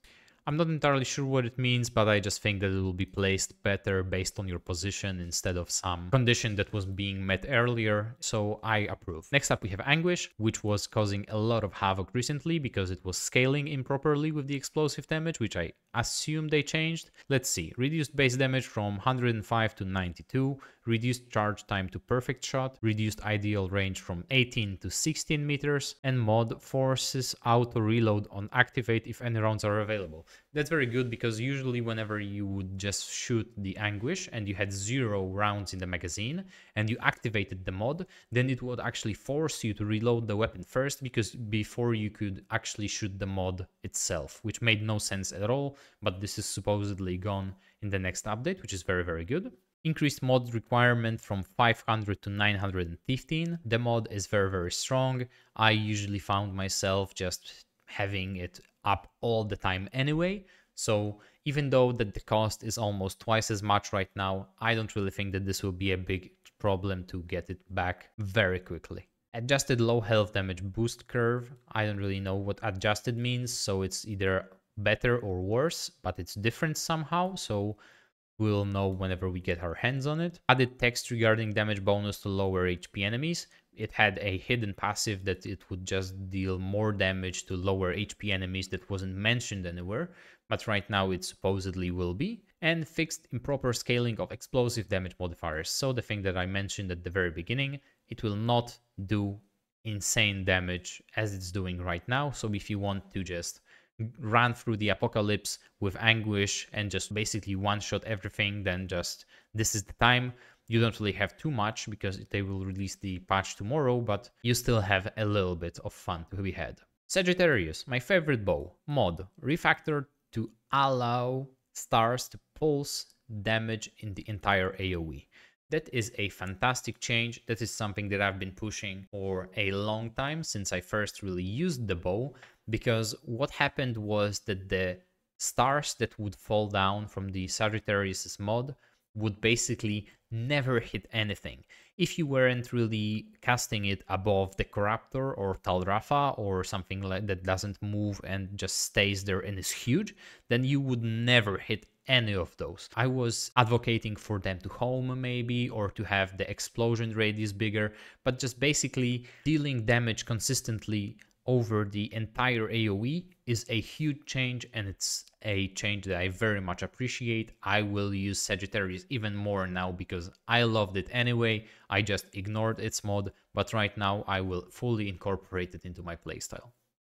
I'm not entirely sure what it means, but I just think that it will be placed better based on your position instead of some condition that was being met earlier, so I approve. Next up we have Anguish, which was causing a lot of havoc recently because it was scaling improperly with the explosive damage, which I assume they changed. Let's see, reduced base damage from 105 to 92, reduced charge time to perfect shot, reduced ideal range from 18 to 16 meters, and mod forces auto reload on activate if any rounds are available. That's very good because usually whenever you would just shoot the Anguish and you had 0 rounds in the magazine and you activated the mod, then it would actually force you to reload the weapon first because before you could actually shoot the mod itself, which made no sense at all, but this is supposedly gone in the next update, which is very, very good. Increased mod requirement from 500 to 915. The mod is very, very strong. I usually found myself just having it up all the time anyway. So even though that the cost is almost twice as much right now, I don't really think that this will be a big problem to get it back very quickly. Adjusted low health damage boost curve. I don't really know what adjusted means, so it's either better or worse, but it's different somehow. So We'll know whenever we get our hands on it. Added text regarding damage bonus to lower HP enemies. It had a hidden passive that it would just deal more damage to lower HP enemies that wasn't mentioned anywhere, but right now it supposedly will be. And fixed improper scaling of explosive damage modifiers. So the thing that I mentioned at the very beginning, it will not do insane damage as it's doing right now. So if you want to just run through the apocalypse with anguish and just basically one-shot everything, then just this is the time. You don't really have too much because they will release the patch tomorrow, but you still have a little bit of fun to be had. Sagittarius, my favorite bow, mod, refactored to allow stars to pulse damage in the entire AoE. That is a fantastic change. That is something that I've been pushing for a long time since I first really used the bow, because what happened was that the stars that would fall down from the Sagittarius mod would basically never hit anything. If you weren't really casting it above the Corruptor or Talrafa or something like that doesn't move and just stays there and is huge, then you would never hit any of those. I was advocating for them to home maybe, or to have the explosion radius bigger, but just basically dealing damage consistently over the entire AoE is a huge change, and it's a change that I very much appreciate. I will use Sagittarius even more now because I loved it anyway. I just ignored its mod, but right now I will fully incorporate it into my playstyle.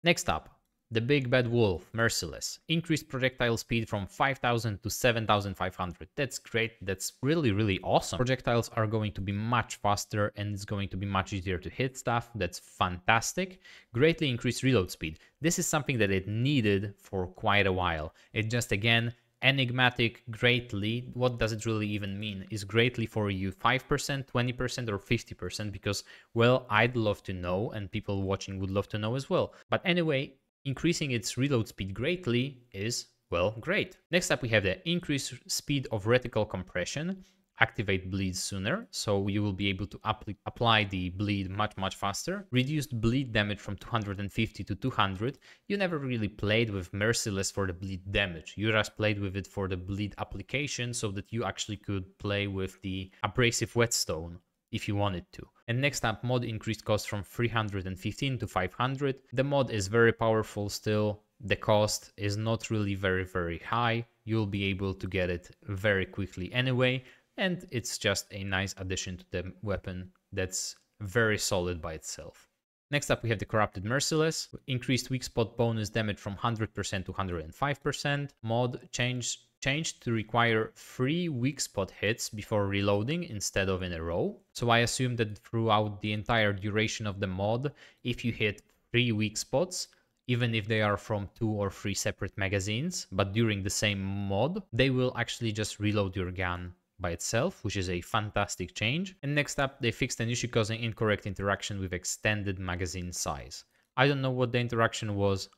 Next up, the Big Bad Wolf, Merciless. Increased projectile speed from 5000 to 7500. That's great. That's really, really awesome. Projectiles are going to be much faster and it's going to be much easier to hit stuff. That's fantastic. Greatly increased reload speed. This is something that it needed for quite a while. It just, again, enigmatic greatly. What does it really even mean? Is greatly for you 5%, 20%, or 50%? Because, well, I'd love to know, and people watching would love to know as well. But anyway, increasing its reload speed greatly is, well, great. Next up, we have the increased speed of reticle compression. Activate bleed sooner, so you will be able to apply the bleed much faster. Reduced bleed damage from 250 to 200. You never really played with Merciless for the bleed damage. You just played with it for the bleed application so that you actually could play with the abrasive whetstone if you wanted to. And next up, mod increased cost from 315 to 500. The mod is very powerful still. The cost is not really very high. You'll be able to get it very quickly anyway. And it's just a nice addition to the weapon that's very solid by itself. Next up, we have the Corrupted Merciless. Increased weak spot bonus damage from 100% to 105%. Mod changed to require 3 weak spot hits before reloading instead of in a row. So I assume that throughout the entire duration of the mod, if you hit 3 weak spots, even if they are from 2 or 3 separate magazines, but during the same mod, they will actually just reload your gun by itself, which is a fantastic change. And next up, they fixed an issue causing incorrect interaction with extended magazine size. I don't know what the interaction was.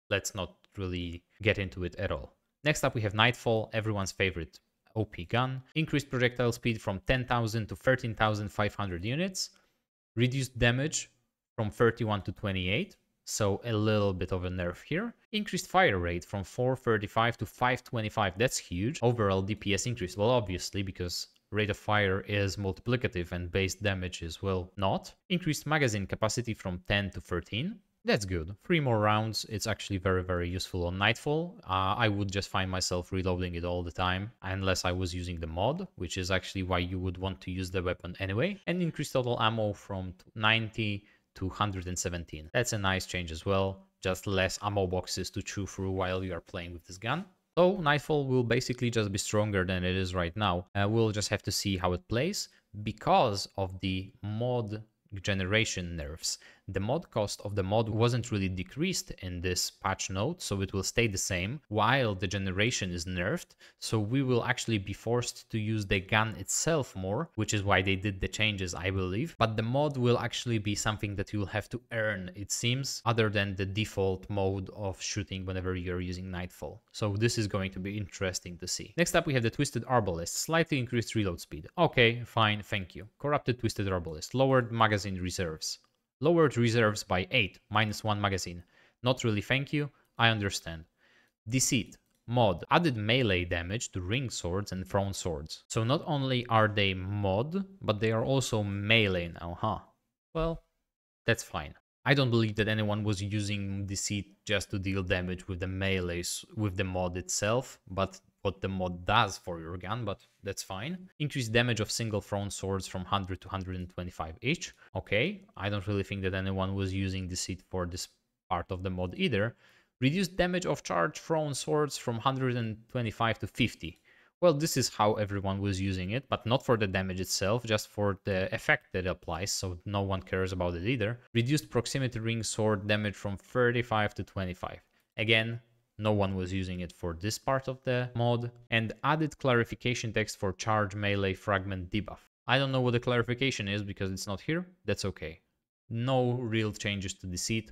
Let's not really get into it at all. Next up, we have Nightfall, everyone's favorite OP gun. Increased projectile speed from 10,000 to 13,500 units. Reduced damage from 31 to 28. So a little bit of a nerf here. Increased fire rate from 435 to 525. That's huge. Overall DPS increase. Well, obviously, because rate of fire is multiplicative and base damage is, well, not. Increased magazine capacity from 10 to 13. That's good. 3 more rounds. It's actually very useful on Nightfall. I would just find myself reloading it all the time unless I was using the mod, which is actually why you would want to use the weapon anyway. And increased total ammo from 90 to 117. That's a nice change as well. Just less ammo boxes to chew through while you are playing with this gun. So Nightfall will basically just be stronger than it is right now. We'll just have to see how it plays because of the mod generation nerfs. The mod cost of the mod wasn't really decreased in this patch note, so it will stay the same while the generation is nerfed. So we will actually be forced to use the gun itself more, which is why they did the changes, I believe. But the mod will actually be something that you'll have to earn, it seems, other than the default mode of shooting whenever you're using Nightfall. So this is going to be interesting to see. Next up, we have the Twisted Arbalest, slightly increased reload speed. Okay, fine, thank you. Corrupted Twisted Arbalest, lowered magazine reserves. Lowered reserves by 8, -1 magazine. Not really thank you, I understand. Deceit, Mod added melee damage to ring swords and thrown swords. So not only are they mod, but they are also melee now, huh? Well, that's fine. I don't believe that anyone was using Deceit just to deal damage with the melees with the mod itself, but what the mod does for your gun, but that's fine. Increased damage of single thrown swords from 100 to 125 each. Okay, I don't really think that anyone was using Deceit for this part of the mod either. Reduced damage of charged thrown swords from 125 to 50. Well, this is how everyone was using it, but not for the damage itself, just for the effect that it applies, so no one cares about it either. Reduced proximity ring sword damage from 35 to 25. Again, no one was using it for this part of the mod. And added clarification text for charge melee fragment debuff. I don't know what the clarification is because it's not here. That's okay. No real changes to Deceit.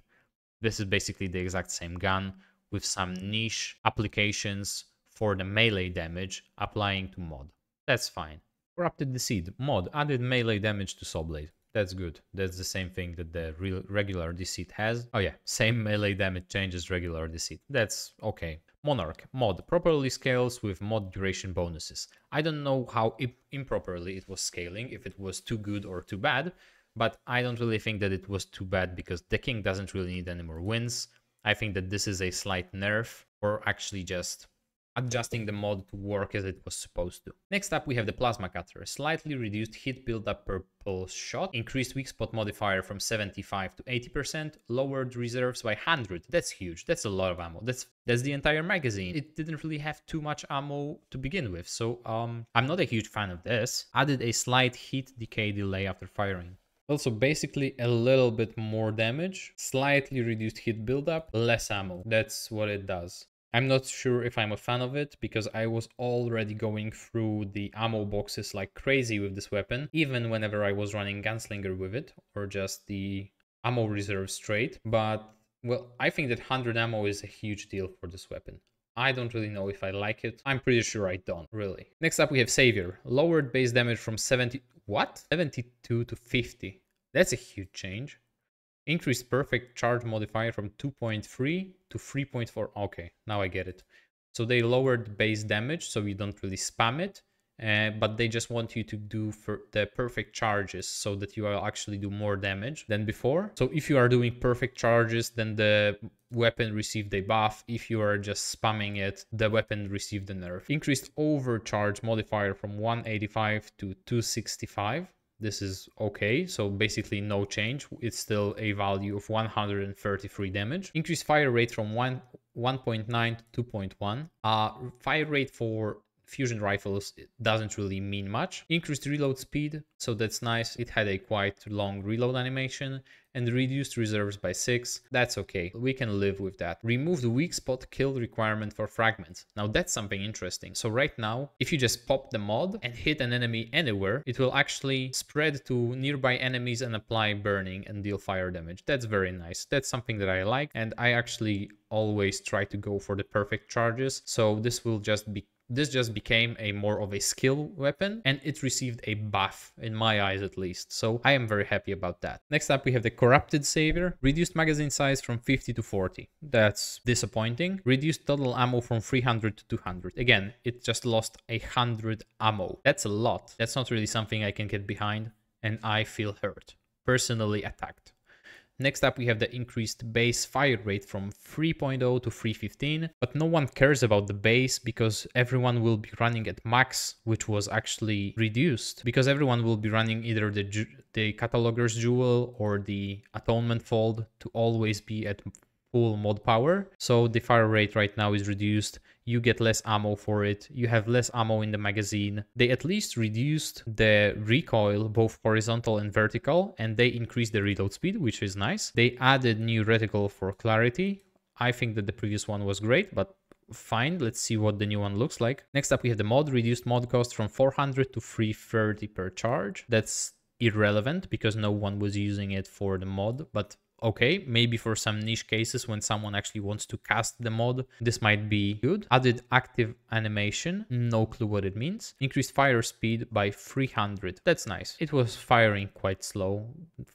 This is basically the exact same gun with some niche applications for the melee damage applying to mod. That's fine. Corrupted Deceit. Mod added melee damage to Saw Blade. That's good. That's the same thing that the regular Deceit has. Oh yeah, same melee damage changes regular Deceit. That's okay. Monarch. Mod properly scales with mod duration bonuses. I don't know how improperly it was scaling, if it was too good or too bad, but I don't really think that it was too bad because the king doesn't really need any more wins. I think that this is a slight nerf, or actually just adjusting the mod to work as it was supposed to. Next up we have the Plasma Cutter. Slightly reduced hit build-up per pulse shot, increased weak spot modifier from 75 to 80%, lowered reserves by 100. That's huge. That's a lot of ammo. That's the entire magazine. It didn't really have too much ammo to begin with, so I'm not a huge fan of this. Added a slight heat decay delay after firing. Also, basically a little bit more damage, slightly reduced hit buildup, less ammo. That's what it does. I'm not sure if I'm a fan of it because I was already going through the ammo boxes like crazy with this weapon, even whenever I was running Gunslinger with it or just the ammo reserve straight. But, well, I think that 100 ammo is a huge deal for this weapon. I don't really know if I like it. I'm pretty sure I don't, really. Next up we have Savior. Lowered base damage from 72 to 50. That's a huge change. Increased perfect charge modifier from 2.3 to 3.4. Okay, now I get it. So they lowered base damage, so you don't really spam it, but they just want you to do for the perfect charges so that you will actually do more damage than before. So if you are doing perfect charges, then the weapon received a buff. If you are just spamming it, the weapon received a nerf. Increased overcharge modifier from 185 to 265. This is okay, so basically no change. It's still a value of 133 damage. Increased fire rate from 1.9 to 2.1. Fire rate for fusion rifles doesn't really mean much. Increased reload speed, so that's nice. It had a quite long reload animation. And reduced reserves by 6. That's okay. We can live with that. Remove the weak spot kill requirement for fragments. Now that's something interesting. So right now, if you just pop the mod and hit an enemy anywhere, it will actually spread to nearby enemies and apply burning and deal fire damage. That's very nice. That's something that I like. And I actually always try to go for the perfect charges. So this just became a more of a skill weapon, and it received a buff, in my eyes at least. So I am very happy about that. Next up we have the Corrupted Savior. Reduced magazine size from 50 to 40. That's disappointing. Reduced total ammo from 300 to 200. Again, it just lost 100 ammo. That's a lot. That's not really something I can get behind, and I feel hurt. Personally attacked. Next up, we have the increased base fire rate from 3.0 to 315, but no one cares about the base because everyone will be running at max, which was actually reduced because everyone will be running either the Cataloger's Jewel or the Atonement Fold to always be at full mod power. So the fire rate right now is reduced. You get less ammo for it. You have less ammo in the magazine. They at least reduced the recoil, both horizontal and vertical, and they increased the reload speed, which is nice. They added new reticle for clarity. I think that the previous one was great, but fine. Let's see what the new one looks like. Next up, we have the mod. Reduced mod cost from 400 to 330 per charge. That's irrelevant because no one was using it for the mod, but okay. Maybe for some niche cases when someone actually wants to cast the mod, this might be good. Added active animation, no clue what it means. Increased fire speed by 300. That's nice. It was firing quite slow.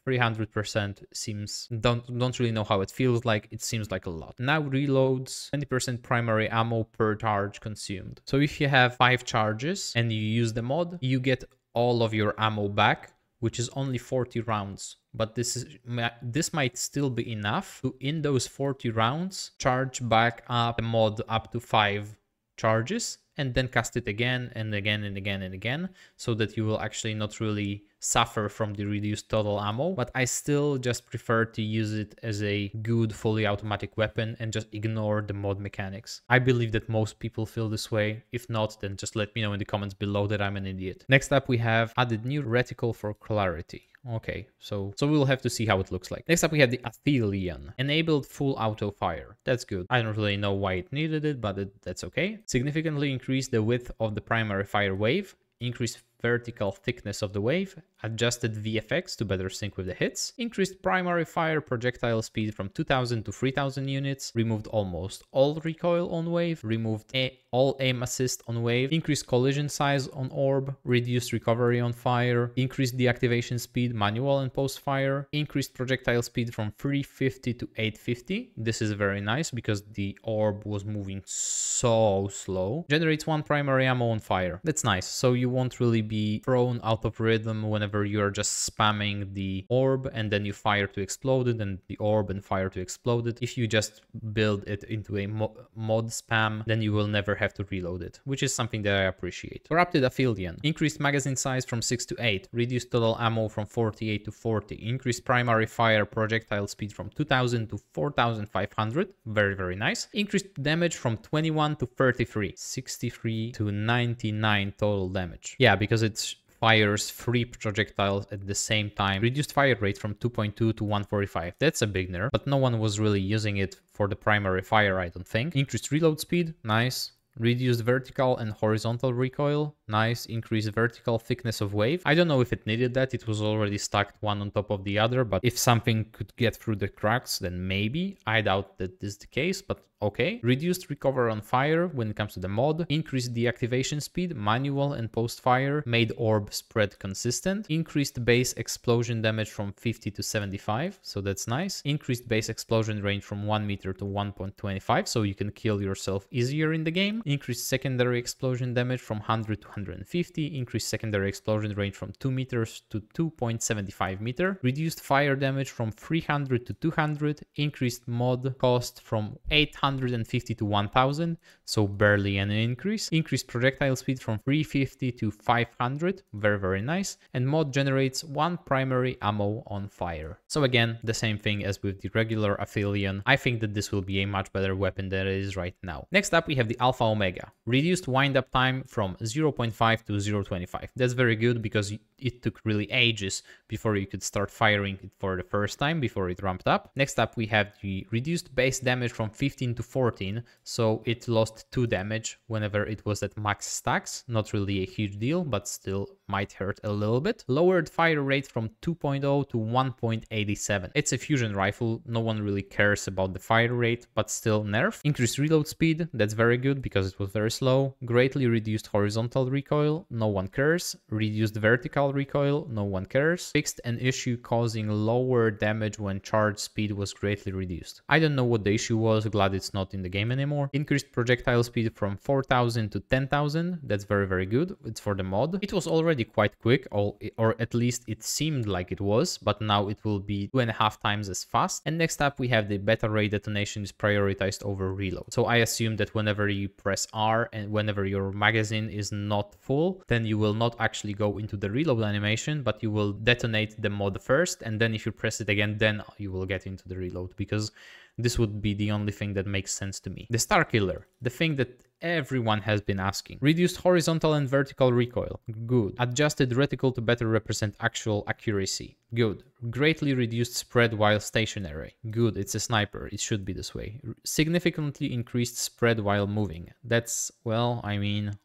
300% seems, don't really know how it feels like. It seems like a lot. Now reloads, 20% primary ammo per charge consumed. So if you have 5 charges and you use the mod, you get all of your ammo back, which is only 40 rounds. But this might still be enough to, in those 40 rounds, charge back up the mod up to 5 charges and then cast it again and again and again and again, so that you will actually not really suffer from the reduced total ammo. But I still just prefer to use it as a good fully automatic weapon and just ignore the mod mechanics. I believe that most people feel this way. If not, then just let me know in the comments below that I'm an idiot. Next up, we have added new reticle for clarity. Okay, so we'll have to see how it looks like. Next up, we have the Athelion. Enabled full auto fire. That's good. I don't really know why it needed it, but that's okay. Significantly increased the width of the primary fire wave. Increased vertical thickness of the wave, adjusted VFX to better sync with the hits, increased primary fire projectile speed from 2000 to 3000 units, removed almost all recoil on wave, removed all aim assist on wave, increased collision size on orb, reduced recovery on fire, increased deactivation speed manual and post fire, increased projectile speed from 350 to 850. This is very nice because the orb was moving so slow. Generates 1 primary ammo on fire. That's nice. So you won't really be thrown out of rhythm whenever you're just spamming the orb and then you fire to explode it and the orb and fire to explode it. If you just build it into a mod spam, then you will never have to reload it, which is something that I appreciate. Corrupted Aphelion. Increased magazine size from 6 to 8. Reduced total ammo from 48 to 40. Increased primary fire projectile speed from 2000 to 4500. Very, very nice. Increased damage from 21 to 33. 63 to 99 total damage. Yeah, because it fires 3 projectiles at the same time. Reduced fire rate from 2.2 to 145. That's a big nerf, but no one was really using it for the primary fire, I don't think. Increased reload speed, nice. Reduced vertical and horizontal recoil, nice. Increased vertical thickness of wave. I don't know if it needed that, it was already stacked one on top of the other, but if something could get through the cracks, then maybe. I doubt that this is the case, but okay. Reduced recover on fire when it comes to the mod. Increased deactivation speed, manual and post fire. Made orb spread consistent. Increased base explosion damage from 50 to 75, so that's nice. Increased base explosion range from 1 meter to 1.25, so you can kill yourself easier in the game. Increased secondary explosion damage from 100 to 150. Increased secondary explosion range from 2 meters to 2.75 meter. Reduced fire damage from 300 to 200. Increased mod cost from 850 to 1000, so barely an increase. Increased projectile speed from 350 to 500, very, very nice. And mod generates 1 primary ammo on fire. So again, the same thing as with the regular Aphelion. I think that this will be a much better weapon than it is right now. Next up, we have the Alpha Omega. Reduced wind-up time from 0.5 to 0.25. That's very good because it took really ages before you could start firing it for the first time, before it ramped up. Next up, we have the reduced base damage from 15 to 14, so it lost 2 damage whenever it was at max stacks. Not really a huge deal, but still might hurt a little bit. Lowered fire rate from 2.0 to 1.87. It's a fusion rifle, no one really cares about the fire rate, but still nerf. Increased reload speed, that's very good because it was very slow. Greatly reduced horizontal recoil, no one cares. Reduced vertical recoil, no one cares. Fixed an issue causing lower damage when charge speed was greatly reduced. I don't know what the issue was, glad it's not in the game anymore. Increased projectile speed from 4000 to 10,000, that's very, very good. It's for the mod. It was already quite quick, or at least it seemed like it was, but now it will be 2.5 times as fast. And next up, we have the beta ray detonation is prioritized over reload. So I assume that whenever you press R and whenever your magazine is not full, then you will not actually go into the reload animation, but you will detonate the mod first, and then if you press it again, then you will get into the reload, because this would be the only thing that makes sense to me. The Star Killer, the thing that everyone has been asking. Reduced horizontal and vertical recoil, good. Adjusted reticle to better represent actual accuracy, good. Greatly reduced spread while stationary, good. It's a sniper, it should be this way. Significantly increased spread while moving, that's, well, I mean,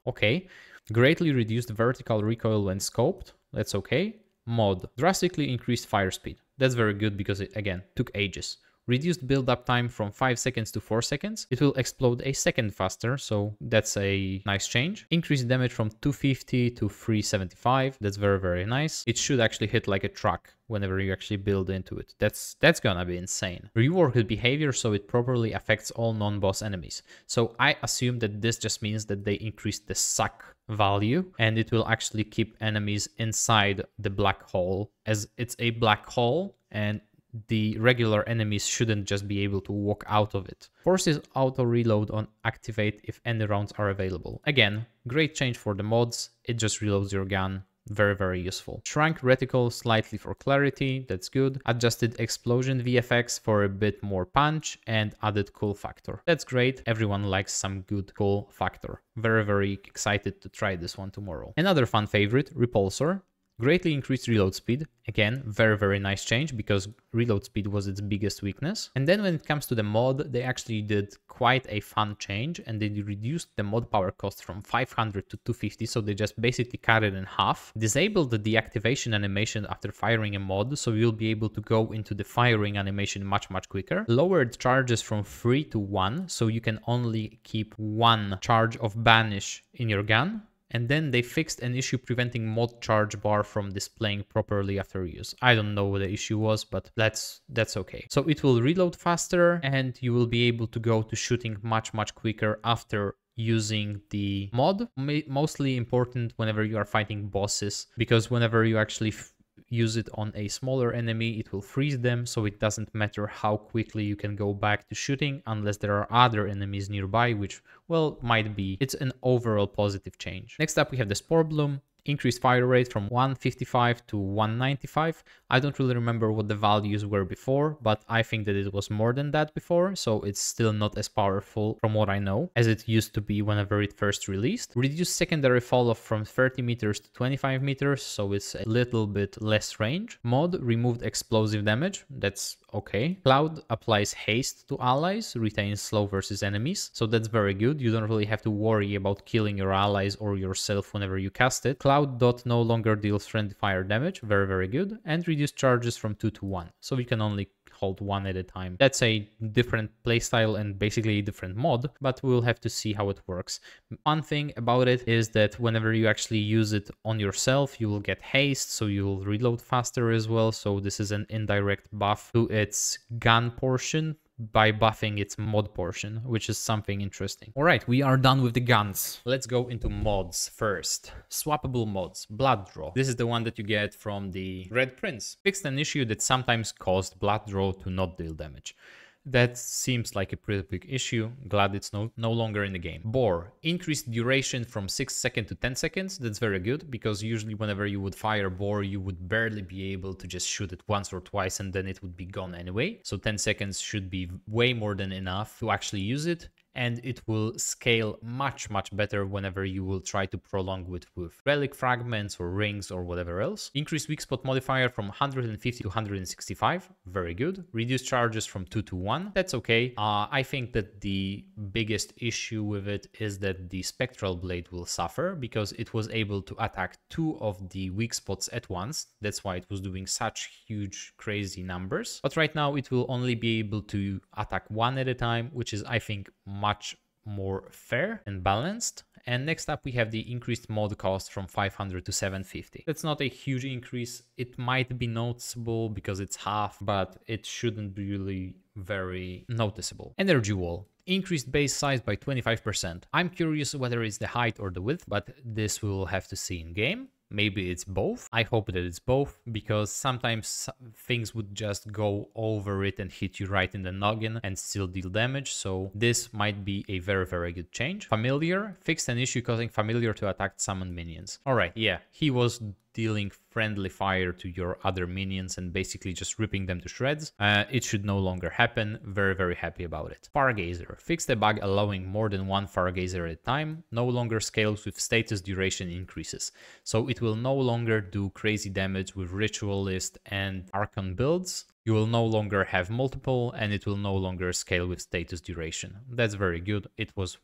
okay. Greatly reduced vertical recoil when scoped, that's okay. Mod, drastically increased fire speed. That's very good because it, again, took ages. Reduced build-up time from 5 seconds to 4 seconds. It will explode a second faster, so that's a nice change. Increased damage from 250 to 375. That's very, very nice. It should actually hit like a truck whenever you actually build into it. That's gonna be insane. Reworked behavior so it properly affects all non-boss enemies. So I assume that this just means that they increased the suck value and it will actually keep enemies inside the black hole, as it's a black hole and the regular enemies shouldn't just be able to walk out of it. Forces auto reload on activate if any rounds are available. Again, great change for the mods. It just reloads your gun. Very, very useful. Shrunk reticle slightly for clarity. That's good. Adjusted explosion VFX for a bit more punch and added cool factor. That's great. Everyone likes some good cool factor. Very, very excited to try this one tomorrow. Another fun favorite, Repulsor. Greatly increased reload speed. Again, very, very nice change because reload speed was its biggest weakness. And then when it comes to the mod, they actually did quite a fun change and they reduced the mod power cost from 500 to 250. So they just basically cut it in half. Disabled the deactivation animation after firing a mod. So you'll be able to go into the firing animation much, much quicker. Lowered charges from 3 to 1. So you can only keep 1 charge of banish in your gun. And then they fixed an issue preventing mod charge bar from displaying properly after use. I don't know what the issue was, but that's okay. So it will reload faster and you will be able to go to shooting much, much quicker after using the mod. Mostly important whenever you are fighting bosses, because whenever you actually use it on a smaller enemy, it will freeze them, so it doesn't matter how quickly you can go back to shooting unless there are other enemies nearby, which, well, might be. It's an overall positive change. Next up we have the Spore Bloom. Increased fire rate from 155 to 195. I don't really remember what the values were before, but I think that it was more than that before, so it's still not as powerful from what I know as it used to be whenever it first released. Reduced secondary fall off from 30 meters to 25 meters, so it's a little bit less range. Mod removed explosive damage. That's okay. Cloud applies haste to allies, retains slow versus enemies, so that's very good. You don't really have to worry about killing your allies or yourself whenever you cast it. Cloud dot no longer deals friendly fire damage. Very, very good. And reduce charges from 2 to 1, so you can only hold one at a time. That's a different playstyle and basically a different mod, but we'll have to see how it works. One thing about it is that whenever you actually use it on yourself, you will get haste, so you will reload faster as well. So this is an indirect buff to its gun portion by buffing its mod portion, which is something interesting. All right, we are done with the guns. Let's go into mods first. Swappable mods. Blood Draw. This is the one that you get from the Red Prince. Fixed an issue that sometimes caused Blood Draw to not deal damage. That seems like a pretty big issue. Glad it's no longer in the game. Bore. Increased duration from 6 seconds to 10 seconds. That's very good, because usually whenever you would fire Bore, you would barely be able to just shoot it once or twice and then it would be gone anyway. So 10 seconds should be way more than enough to actually use it. And it will scale much, much better whenever you will try to prolong it with relic fragments or rings or whatever else. Increase weak spot modifier from 150 to 165. Very good. Reduce charges from 2 to 1. That's okay. I think that the biggest issue with it is that the Spectral Blade will suffer because it was able to attack 2 of the weak spots at once. That's why it was doing such huge, crazy numbers. But right now it will only be able to attack 1 at a time, which is, I think, much more fair and balanced. And next up we have the increased mod cost from 500 to 750. That's not a huge increase. It might be noticeable because it's half, but it shouldn't be really very noticeable. Energy Wall. Increased base size by 25%. I'm curious whether it's the height or the width, but this we'll have to see in game. Maybe it's both. I hope that it's both, because sometimes things would just go over it and hit you right in the noggin and still deal damage. So this might be a very, very good change. Familiar. Fixed an issue causing Familiar to attack summon minions. All right, yeah, he was dealing friendly fire to your other minions and basically just ripping them to shreds. It should no longer happen. Very, very happy about it. Fargazer. Fixed a bug allowing more than one Fargazer at a time. No longer scales with status duration increases. So it will no longer do crazy damage with Ritualist and Archon builds. You will no longer have multiple, and it will no longer scale with status duration. That's very good. It was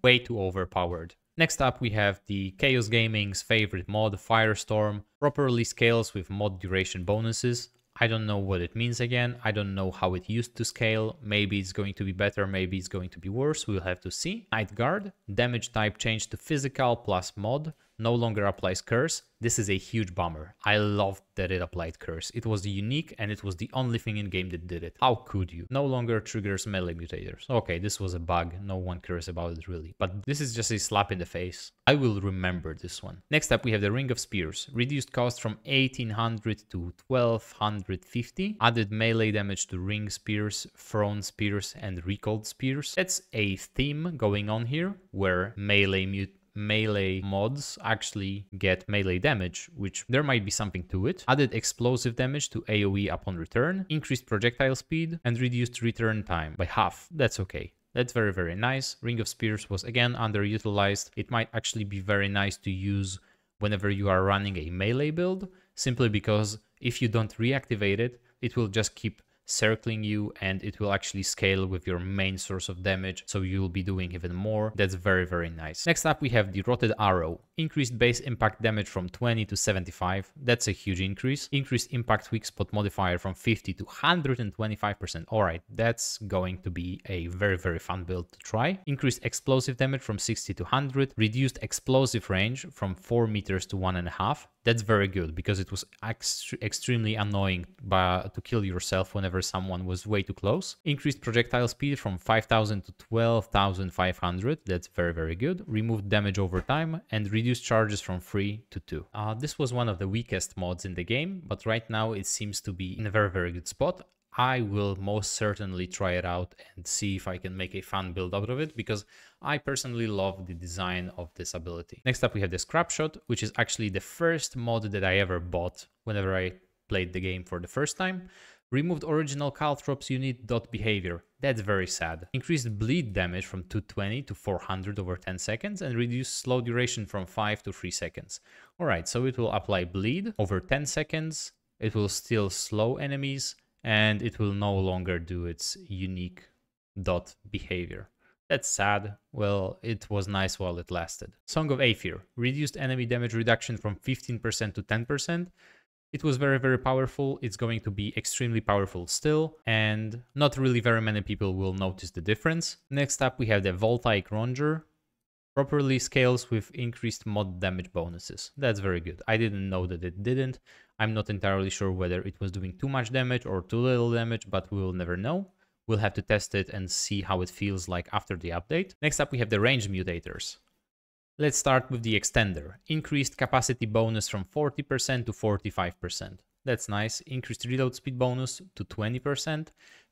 way too overpowered. Next up, we have the Chaos Gaming's favorite mod, Firestorm. Properly scales with mod duration bonuses. I don't know what it means again. I don't know how it used to scale. Maybe it's going to be better, maybe it's going to be worse. We'll have to see. Night Guard, damage type changed to physical plus mod. No longer applies curse. This is a huge bummer. I loved that it applied curse. It was unique and it was the only thing in game that did it. How could you? No longer triggers melee mutators. Okay, this was a bug. No one cares about it really. But this is just a slap in the face. I will remember this one. Next up we have the Ring of Spears. Reduced cost from 1800 to 1250. Added melee damage to ring spears, thrown spears and recalled spears. That's a theme going on here where melee mods actually get melee damage, which there might be something to it. Added explosive damage to AoE upon return, increased projectile speed, and reduced return time by half. That's okay. That's very, very nice. Ring of Spears was again underutilized. It might actually be very nice to use whenever you are running a melee build, simply because if you don't reactivate it, it will just keep circling you and it will actually scale with your main source of damage, so you'll be doing even more. That's very, very nice. Next up we have the Rotted Arrow. Increased base impact damage from 20 to 75. That's a huge increase. Increased impact weak spot modifier from 50 to 125%. Alright, that's going to be a very, very fun build to try. Increased explosive damage from 60 to 100. Reduced explosive range from 4 meters to 1.5. That's very good because it was extremely annoying to kill yourself whenever someone was way too close. Increased projectile speed from 5000 to 12,500. That's very, very good. Removed damage over time and reduced charges from 3 to 2. This was one of the weakest mods in the game, but right now it seems to be in a very, very good spot. I will most certainly try it out and see if I can make a fun build out of it, because I personally love the design of this ability. Next up we have the Scrap Shot, which is actually the first mod that I ever bought whenever I played the game for the first time. Removed original Calthrop's unit dot behavior. That's very sad. Increased bleed damage from 220 to 400 over 10 seconds and reduced slow duration from 5 to 3 seconds. Alright, so it will apply bleed over 10 seconds. It will still slow enemies, and it will no longer do its unique dot behavior. That's sad. Well, it was nice while it lasted. Song of Aether. Reduced enemy damage reduction from 15% to 10%. It was very, very powerful. It's going to be extremely powerful still, and not really very many people will notice the difference. Next up, we have the Voltaic Ranger. Properly scales with increased mod damage bonuses. That's very good. I didn't know that it didn't. I'm not entirely sure whether it was doing too much damage or too little damage, but we will never know. We'll have to test it and see how it feels like after the update. Next up, we have the range mutators. Let's start with the Extender. Increased capacity bonus from 40% to 45%. That's nice. Increased reload speed bonus to 20%.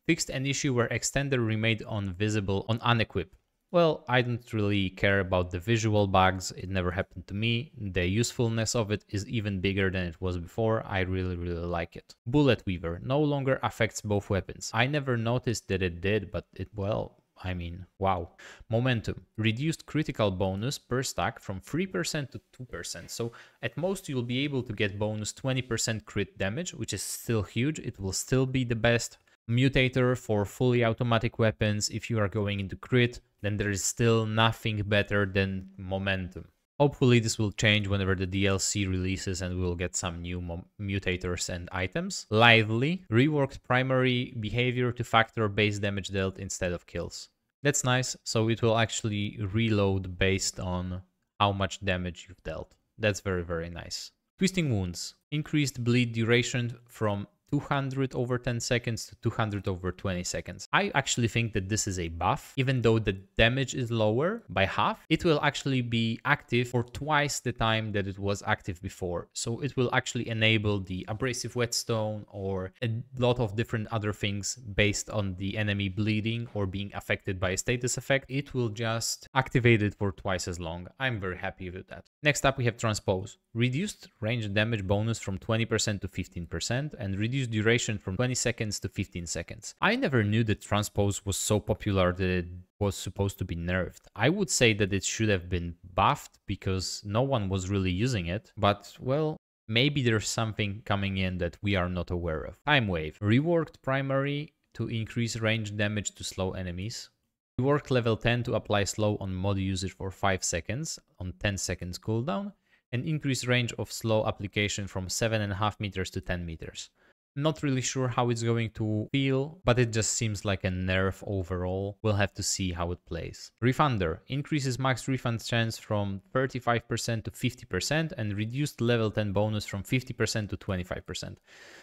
Fixed an issue where Extender remained invisible on unequip. Well, I don't really care about the visual bugs. It never happened to me. The usefulness of it is even bigger than it was before. I really, really like it. Bullet Weaver no longer affects both weapons. I never noticed that it did, but well, I mean, wow. Momentum. Reduced critical bonus per stack from 3% to 2%. So at most you'll be able to get bonus 20% crit damage, which is still huge. It will still be the best mutator for fully automatic weapons. If you are going into crit, then there is still nothing better than momentum. Hopefully this will change whenever the DLC releases and we'll get some new mutators and items. Lively. Reworked primary behavior to factor base damage dealt instead of kills. That's nice. So it will actually reload based on how much damage you've dealt. That's very, very nice. Twisting Wounds. Increased bleed duration from 200 over 10 seconds to 200 over 20 seconds. I actually think that this is a buff. Even though the damage is lower by half, it will actually be active for twice the time that it was active before. So it will actually enable the abrasive whetstone or a lot of different other things based on the enemy bleeding or being affected by a status effect. It will just activate it for twice as long. I'm very happy with that. Next up, we have Transpose. Reduced range damage bonus from 20% to 15% and reduced duration from 20 seconds to 15 seconds. I never knew that Transpose was so popular that it was supposed to be nerfed. I would say that it should have been buffed because no one was really using it, but well, maybe there's something coming in that we are not aware of. Time Wave. Reworked primary to increase range damage to slow enemies. Reworked level 10 to apply slow on mod usage for 5 seconds on 10 seconds cooldown, and increase range of slow application from 7.5 meters to 10 meters. Not really sure how it's going to feel, but it just seems like a nerf overall. We'll have to see how it plays. Refunder increases max refund chance from 35% to 50% and reduced level 10 bonus from 50% to 25%.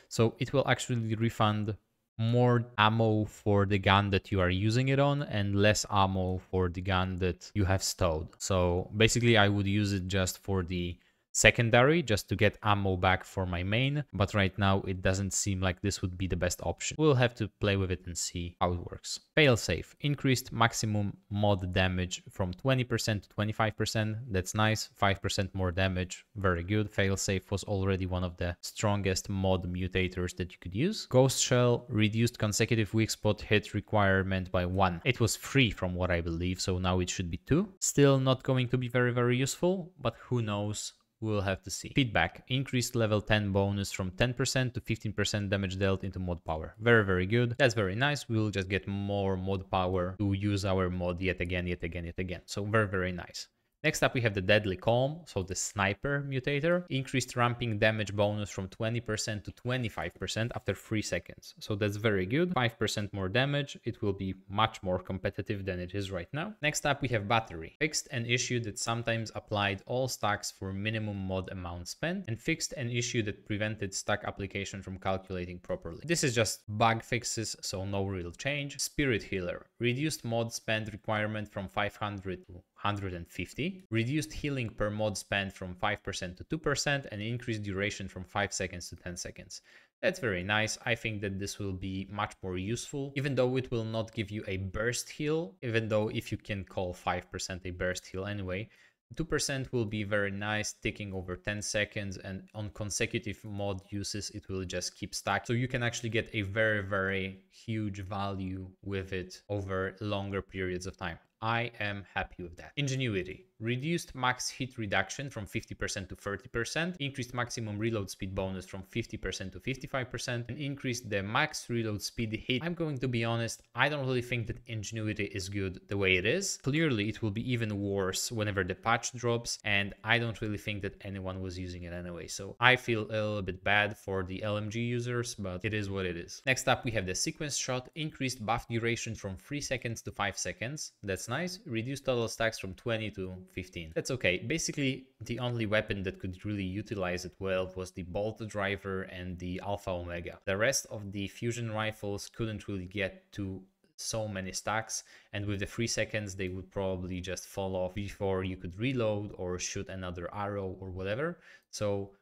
So it will actually refund more ammo for the gun that you are using it on and less ammo for the gun that you have stowed. So basically I would use it just for the secondary, just to get ammo back for my main, but right now it doesn't seem like this would be the best option. We'll have to play with it and see how it works. Failsafe increased maximum mod damage from 20% to 25%. That's nice. 5% more damage, very good. Failsafe was already one of the strongest mod mutators that you could use. Ghost Shell reduced consecutive weak spot hit requirement by 1. It was free from what I believe, so now it should be 2. Still not going to be very useful, but who knows. We'll have to see. Feedback. Increased level 10 bonus from 10% to 15% damage dealt into mod power. Very good. That's very nice. We'll just get more mod power to use our mod yet again. So very nice. Next up, we have the Deadly Calm, so the Sniper mutator. Increased ramping damage bonus from 20% to 25% after 3 seconds. So that's very good. 5% more damage. It will be much more competitive than it is right now. Next up, we have Battery. Fixed an issue that sometimes applied all stacks for minimum mod amount spent, and fixed an issue that prevented stack application from calculating properly. This is just bug fixes, so no real change. Spirit Healer. Reduced mod spend requirement from 500 to 150, reduced healing per mod spent from 5% to 2%, and increased duration from 5 seconds to 10 seconds. That's very nice. I think that this will be much more useful, even though it will not give you a burst heal, even though if you can call 5% a burst heal anyway. 2% will be very nice, ticking over 10 seconds, and on consecutive mod uses it will just keep stacking. So you can actually get a very huge value with it over longer periods of time. I am happy with that. Ingenuity. Reduced max hit reduction from 50% to 30%, increased maximum reload speed bonus from 50% to 55%, and increased the max reload speed hit. I'm going to be honest, I don't really think that Ingenuity is good the way it is. Clearly, it will be even worse whenever the patch drops, and I don't really think that anyone was using it anyway. So I feel a little bit bad for the LMG users, but it is what it is. Next up, we have the Sequence Shot. Increased buff duration from 3 seconds to 5 seconds. That's nice. Reduced total stacks from 20 to 15. That's okay. Basically, the only weapon that could really utilize it well was the Bolt Driver and the Alpha Omega. The rest of the fusion rifles couldn't really get to so many stacks, and with the 3 seconds they would probably just fall off before you could reload or shoot another arrow or whatever. So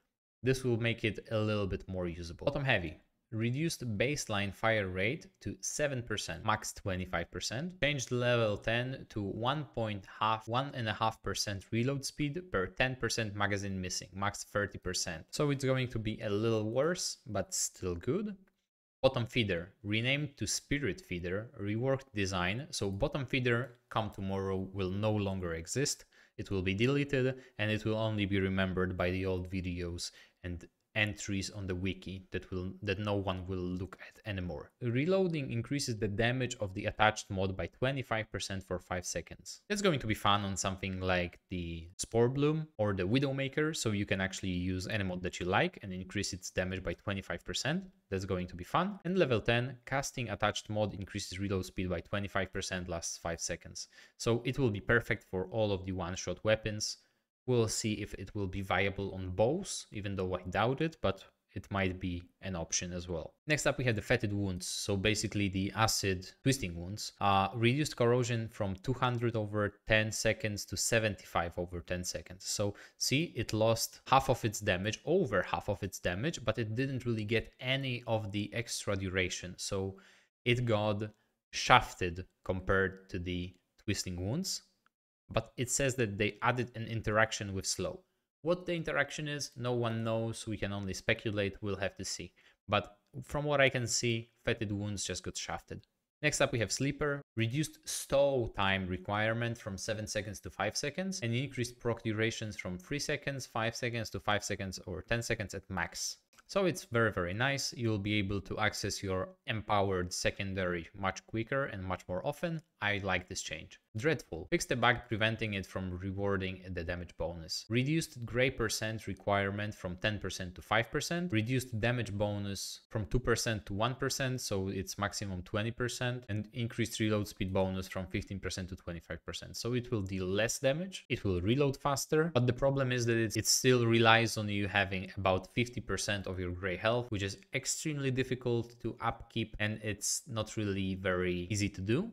this will make it a little bit more usable. Bottom heavy. Reduced baseline fire rate to 7%, max 25%. Changed level 10 to 1.5% reload speed per 10% magazine missing, max 30%. So it's going to be a little worse, but still good. Bottom feeder, renamed to Spirit Feeder, reworked design. So bottom feeder come tomorrow will no longer exist. It will be deleted and it will only be remembered by the old videos and entries on the wiki that no one will look at anymore. Reloading increases the damage of the attached mod by 25% for 5 seconds. That's going to be fun on something like the Spore Bloom or the Widowmaker, so you can actually use any mod that you like and increase its damage by 25%. That's going to be fun. And level 10, casting attached mod increases reload speed by 25%, lasts 5 seconds. So it will be perfect for all of the one-shot weapons. We'll see if it will be viable on bows, even though I doubt it, but it might be an option as well. Next up, we have the Fetid Wounds, so basically the acid twisting wounds. Reduced corrosion from 200 over 10 seconds to 75 over 10 seconds. So see, it lost half of its damage, over half of its damage, but it didn't really get any of the extra duration. So it got shafted compared to the twisting wounds. But it says that they added an interaction with slow. What the interaction is, no one knows. We can only speculate. We'll have to see. But from what I can see, Fetid Wounds just got shafted. Next up, we have Sleeper. Reduced stow time requirement from 7 seconds to 5 seconds, and increased proc durations from 3 seconds, 5 seconds to 5 seconds or 10 seconds at max. So it's very nice. You'll be able to access your empowered secondary much quicker and much more often. I like this change. Dreadful. Fix the bug preventing it from rewarding the damage bonus. Reduced gray percent requirement from 10% to 5%. Reduced damage bonus from 2% to 1%, so it's maximum 20%. And increased reload speed bonus from 15% to 25%. So it will deal less damage. It will reload faster. But the problem is that it still relies on you having about 50% of your gray health, which is extremely difficult to upkeep, and it's not really very easy to do.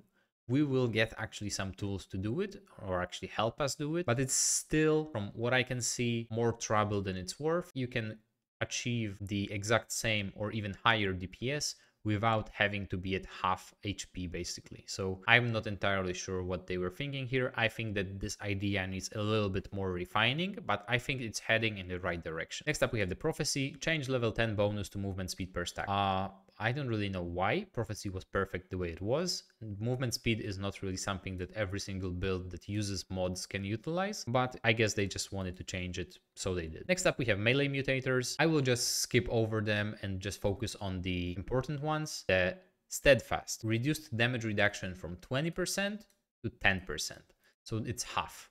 We will get actually some tools to do it, or actually help us do it, but it's still, from what I can see, more trouble than it's worth. You can achieve the exact same or even higher DPS without having to be at half HP basically. So I'm not entirely sure what they were thinking here. I think that this idea needs a little bit more refining, but I think it's heading in the right direction. Next up we have the Prophecy. Change level 10 bonus to movement speed per stack. I don't really know why. Prophecy was perfect the way it was. Movement speed is not really something that every single build that uses mods can utilize, but I guess they just wanted to change it, so they did. Next up we have melee mutators. I will just skip over them and just focus on the important ones. The Steadfast. Reduced damage reduction from 20% to 10%. So it's half.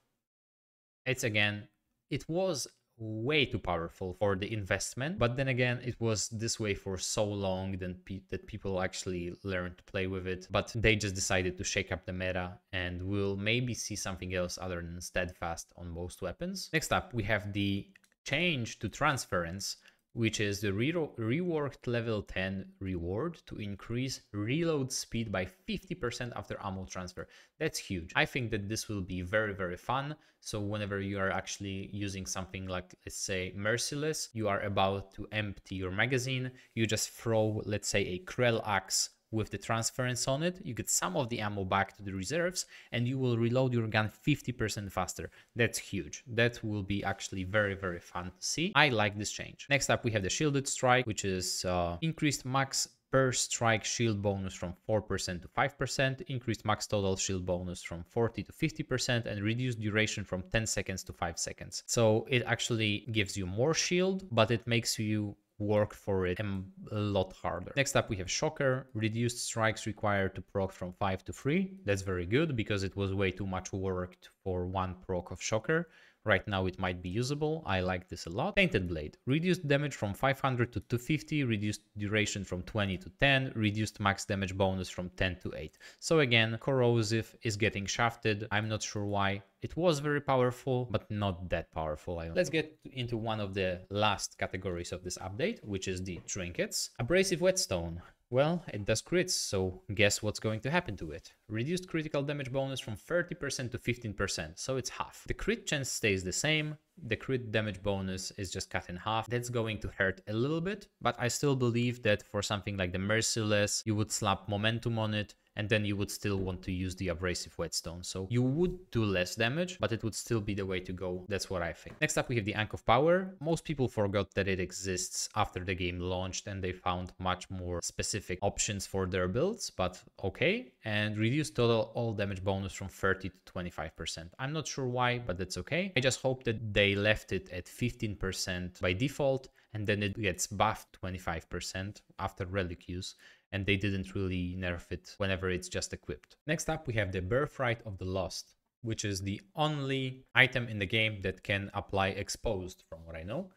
It's again, it was way too powerful for the investment, but then again it was this way for so long that people actually learned to play with it, but they just decided to shake up the meta, and we'll maybe see something else other than Steadfast on most weapons. Next up we have the change to Transference, which is the reworked level 10 reward to increase reload speed by 50% after ammo transfer. That's huge. I think that this will be very, very fun. So whenever you are actually using something like, let's say, Merciless, you are about to empty your magazine, you just throw, let's say, a Krell axe with the transference on it, you get some of the ammo back to the reserves, and you will reload your gun 50% faster. That's huge. That will be actually very, very fun to see. I like this change. Next up, we have the Shielded Strike, which is increased max per strike shield bonus from 4% to 5%, increased max total shield bonus from 40 to 50%, and reduced duration from 10 seconds to 5 seconds. So it actually gives you more shield, but it makes you work for it a lot harder. Next up we have Shocker. Reduced strikes required to proc from 5 to 3. That's very good because it was way too much work for one proc of Shocker. Right now it might be usable. I like this a lot. Tainted Blade. Reduced damage from 500 to 250, reduced duration from 20 to 10, reduced max damage bonus from 10 to 8. So again, Corrosive is getting shafted. I'm not sure why. It was very powerful, but not that powerful. Let's get into one of the last categories of this update, which is the Trinkets. Abrasive Whetstone. Well, it does crits, so guess what's going to happen to it. Reduced critical damage bonus from 30% to 15%, so it's half. The crit chance stays the same, the crit damage bonus is just cut in half. That's going to hurt a little bit, but I still believe that for something like the Merciless, you would slap momentum on it, and then you would still want to use the Abrasive Whetstone. So you would do less damage, but it would still be the way to go. That's what I think. Next up, we have the Ankh of Power. Most people forgot that it exists after the game launched, and they found much more specific options for their builds, but okay. And reduce total all damage bonus from 30 to 25%. I'm not sure why, but that's okay. I just hope that they left it at 15% by default, and then it gets buffed 25% after relic use, and they didn't really nerf it whenever it's just equipped. Next up, we have the Birthright of the Lost, which is the only item in the game that can apply Exposed, from what I know.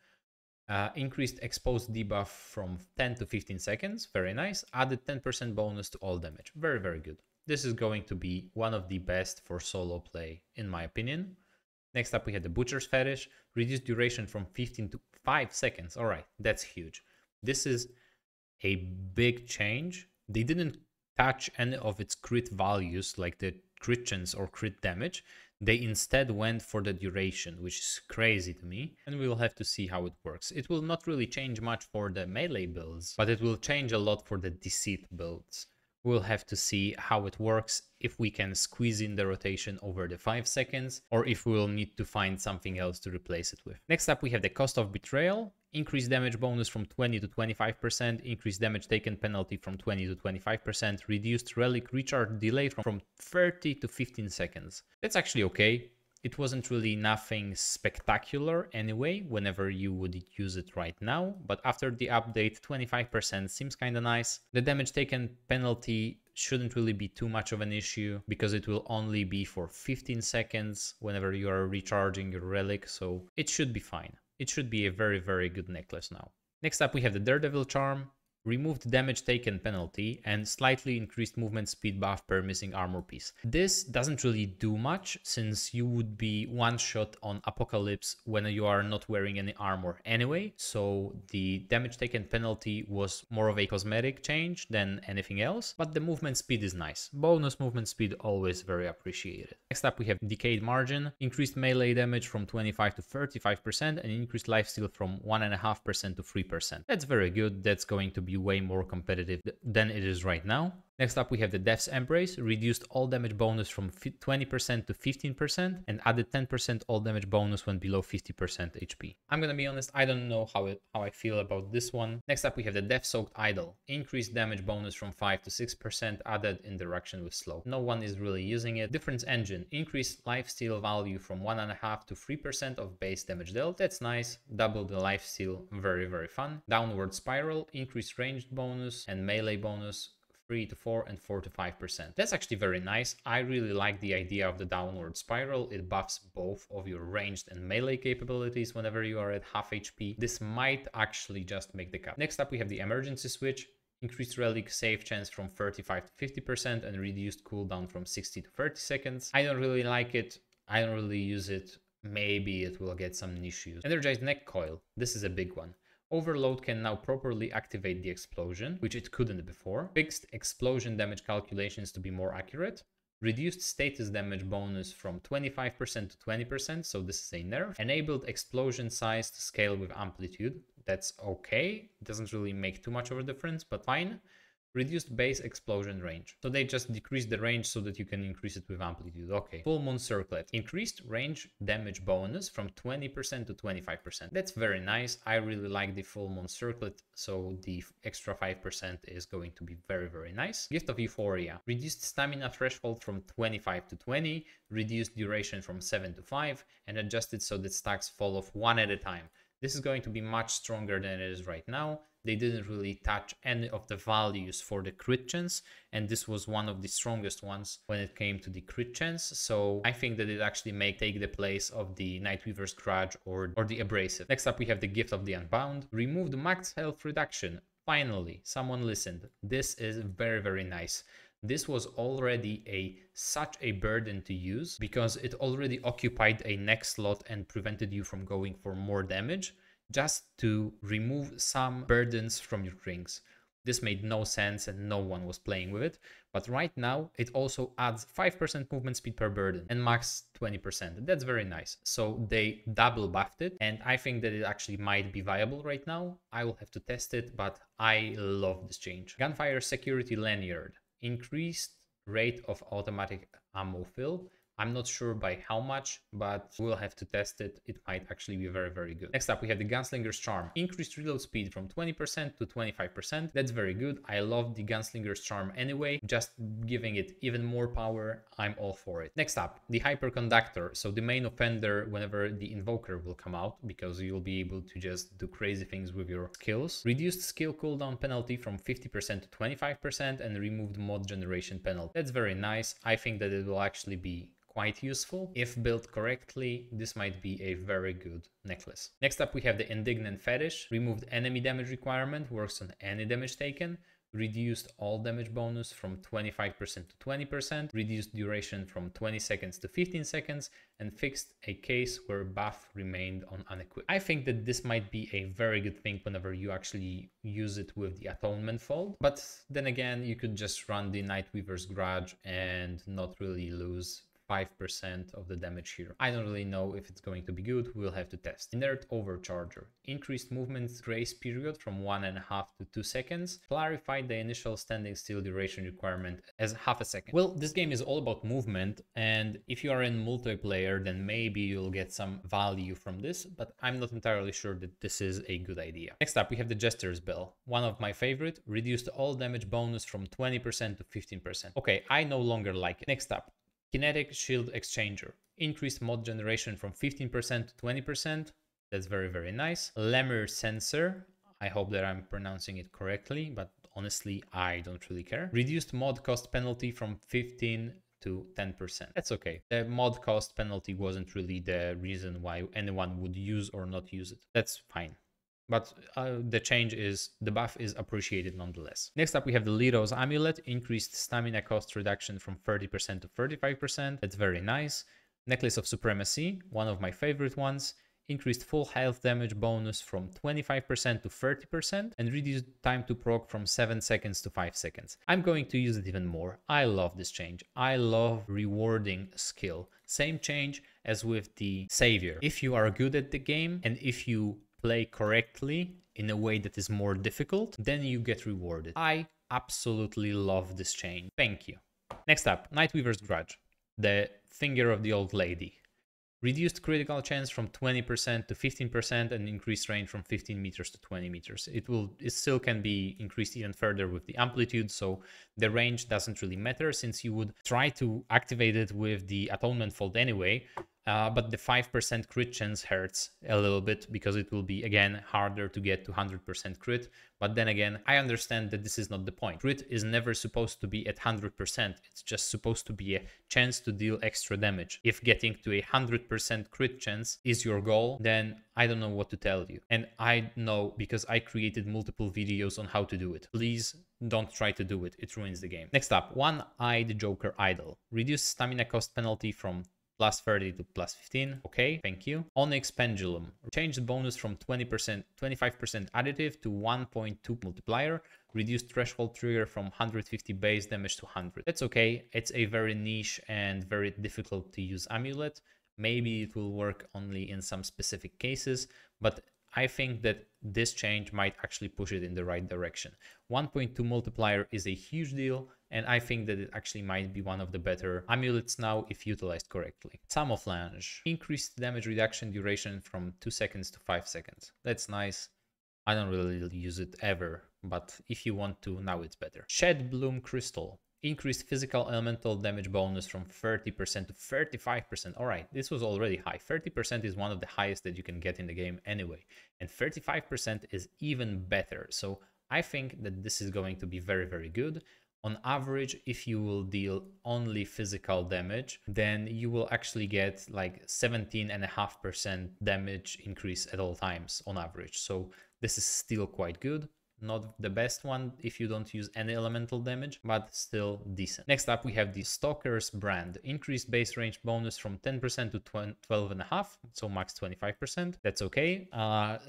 Increased Exposed debuff from 10 to 15 seconds, very nice. Added 10% bonus to all damage, very, very good. This is going to be one of the best for solo play, in my opinion. Next up, we have the Butcher's Fetish, reduced duration from 15 to 5 seconds. All right, that's huge. This is a big change. They didn't touch any of its crit values like the crit chance or crit damage. They instead went for the duration, which is crazy to me, and we'll have to see how it works. It will not really change much for the melee builds, but it will change a lot for the Deceit builds. We'll have to see how it works, if we can squeeze in the rotation over the 5 seconds, or if we'll need to find something else to replace it with. Next up, we have the Cost of Betrayal. Increased damage bonus from 20 to 25%, increased damage taken penalty from 20 to 25%, reduced relic recharge delay from 30 to 15 seconds. That's actually okay. It wasn't really nothing spectacular anyway, whenever you would use it right now, but after the update, 25% seems kinda nice. The damage taken penalty shouldn't really be too much of an issue because it will only be for 15 seconds whenever you are recharging your relic, so it should be fine. It should be a very, very good necklace now. Next up, we have the Daredevil charm. Removed damage taken penalty and slightly increased movement speed buff per missing armor piece. This doesn't really do much since you would be one shot on Apocalypse when you are not wearing any armor anyway, so the damage taken penalty was more of a cosmetic change than anything else, but the movement speed is nice. Bonus movement speed always very appreciated. Next up we have Decayed Margin, increased melee damage from 25 to 35% and increased lifesteal from 1.5% to 3%. That's very good, that's going to be way more competitive than it is right now. Next up we have the Death's Embrace, reduced all damage bonus from 20% to 15% and added 10% all damage bonus when below 50% HP. I'm gonna be honest, I don't know how I feel about this one. Next up we have the Death Soaked Idol, increased damage bonus from 5 to 6% added interaction with slow. No one is really using it. Difference Engine, increased lifesteal value from 1.5 to 3% of base damage dealt. That's nice. Double the lifesteal, very, very fun. Downward Spiral, increased ranged bonus and melee bonus 3 to 4 and 4 to 5%. That's actually very nice. I really like the idea of the downward spiral. It buffs both of your ranged and melee capabilities whenever you are at half HP. This might actually just make the cut. Next up we have the emergency switch. Increased relic save chance from 35 to 50% and reduced cooldown from 60 to 30 seconds. I don't really like it. I don't really use it. Maybe it will get some niche use. Energized neck coil. This is a big one. Overload can now properly activate the explosion, which it couldn't before. Fixed explosion damage calculations to be more accurate. Reduced status damage bonus from 25% to 20%, so this is a nerf. Enabled explosion size to scale with amplitude. That's okay. It doesn't really make too much of a difference, but fine. Reduced base explosion range. So they just decreased the range so that you can increase it with amplitude. Okay. Full Moon Circlet. Increased range damage bonus from 20% to 25%. That's very nice. I really like the Full Moon Circlet, so the extra 5% is going to be very, very nice. Gift of Euphoria. Reduced stamina threshold from 25 to 20, reduced duration from 7 to 5, and adjusted so that stacks fall off one at a time. This is going to be much stronger than it is right now. They didn't really touch any of the values for the crit chance, and this was one of the strongest ones when it came to the crit chance. So I think that it actually may take the place of the Nightweaver's Grudge or the Abrasive. Next up we have the Gift of the Unbound. Removed max health reduction. Finally, someone listened. This is very, very nice. This was already such a burden to use because it already occupied a neck slot and prevented you from going for more damage, just to remove some burdens from your rings. This made no sense and no one was playing with it, but right now it also adds 5% movement speed per burden and max 20%. That's very nice. So they double buffed it, and I think that it actually might be viable right now. I will have to test it, but I love this change. Gunfire Security Lanyard. Increased rate of automatic ammo fill. I'm not sure by how much, but we'll have to test it. It might actually be very, very good. Next up, we have the Gunslinger's Charm. Increased reload speed from 20% to 25%. That's very good. I love the Gunslinger's Charm anyway. Just giving it even more power, I'm all for it. Next up, the Hyperconductor. So the main offender whenever the Invoker will come out, because you'll be able to just do crazy things with your skills. Reduced skill cooldown penalty from 50% to 25% and removed mod generation penalty. That's very nice. I think that it will actually be quite useful. If built correctly, this might be a very good necklace. Next up we have the Indignant Fetish. Removed enemy damage requirement, works on any damage taken. Reduced all damage bonus from 25% to 20%, reduced duration from 20 seconds to 15 seconds, and fixed a case where buff remained on unequipped. I think that this might be a very good thing whenever you actually use it with the Atonement Fold, but then again, you could just run the Nightweaver's Grudge and not really lose 5% of the damage here. I don't really know if it's going to be good. We'll have to test. Inert Overcharger. Increased movement grace period from 1.5 to 2 seconds. Clarified the initial standing still duration requirement as half a second. Well, this game is all about movement, and if you are in multiplayer, then maybe you'll get some value from this, but I'm not entirely sure that this is a good idea. Next up, we have the Jester's Bell. One of my favorite. Reduced all damage bonus from 20% to 15%. Okay, I no longer like it. Next up, Kinetic Shield Exchanger. Increased mod generation from 15% to 20%. That's very, very nice. Lemur Sensor. I hope that I'm pronouncing it correctly, but honestly, I don't really care. Reduced mod cost penalty from 15 to 10%. That's okay. The mod cost penalty wasn't really the reason why anyone would use or not use it. That's fine. But the buff is appreciated nonetheless. Next up, we have the Liro's Amulet, increased stamina cost reduction from 30% to 35%. That's very nice. Necklace of Supremacy, one of my favorite ones, increased full health damage bonus from 25% to 30% and reduced time to proc from 7 seconds to 5 seconds. I'm going to use it even more. I love this change. I love rewarding skill. Same change as with the Savior. If you are good at the game and if you play correctly in a way that is more difficult, then you get rewarded. I absolutely love this change. Thank you. Next up, Nightweaver's Grudge, the finger of the old lady. Reduced critical chance from 20% to 15% and increased range from 15 meters to 20 meters. It still can be increased even further with the amplitude, so the range doesn't really matter since you would try to activate it with the Atonement Fold anyway. But the 5% crit chance hurts a little bit because it will be, again, harder to get to 100% crit. But then again, I understand that this is not the point. Crit is never supposed to be at 100%. It's just supposed to be a chance to deal extra damage. If getting to a 100% crit chance is your goal, then I don't know what to tell you. And I know because I created multiple videos on how to do it. Please don't try to do it. It ruins the game. Next up, One-Eyed Joker Idol. Reduce stamina cost penalty from plus 30 to plus 15. Okay, thank you. Onyx Pendulum. Change the bonus from 25% additive to 1.2 multiplier. Reduce threshold trigger from 150 base damage to 100. That's okay. It's a very niche and very difficult to use amulet. Maybe it will work only in some specific cases, but I think that this change might actually push it in the right direction. 1.2 multiplier is a huge deal, and I think that it actually might be one of the better amulets now if utilized correctly. Camouflage. Increased damage reduction duration from 2 seconds to 5 seconds. That's nice. I don't really use it ever, but if you want to, now it's better. Shed Bloom Crystal. Increased physical elemental damage bonus from 30% to 35%. All right, this was already high. 30% is one of the highest that you can get in the game anyway. And 35% is even better. So I think that this is going to be very, very good. On average, if you will deal only physical damage, then you will actually get like 17.5% damage increase at all times on average. So this is still quite good. Not the best one if you don't use any elemental damage, but still decent. Next up, we have the Stalker's Brand. Increased base range bonus from 10% to 12.5%, so max 25%. That's okay.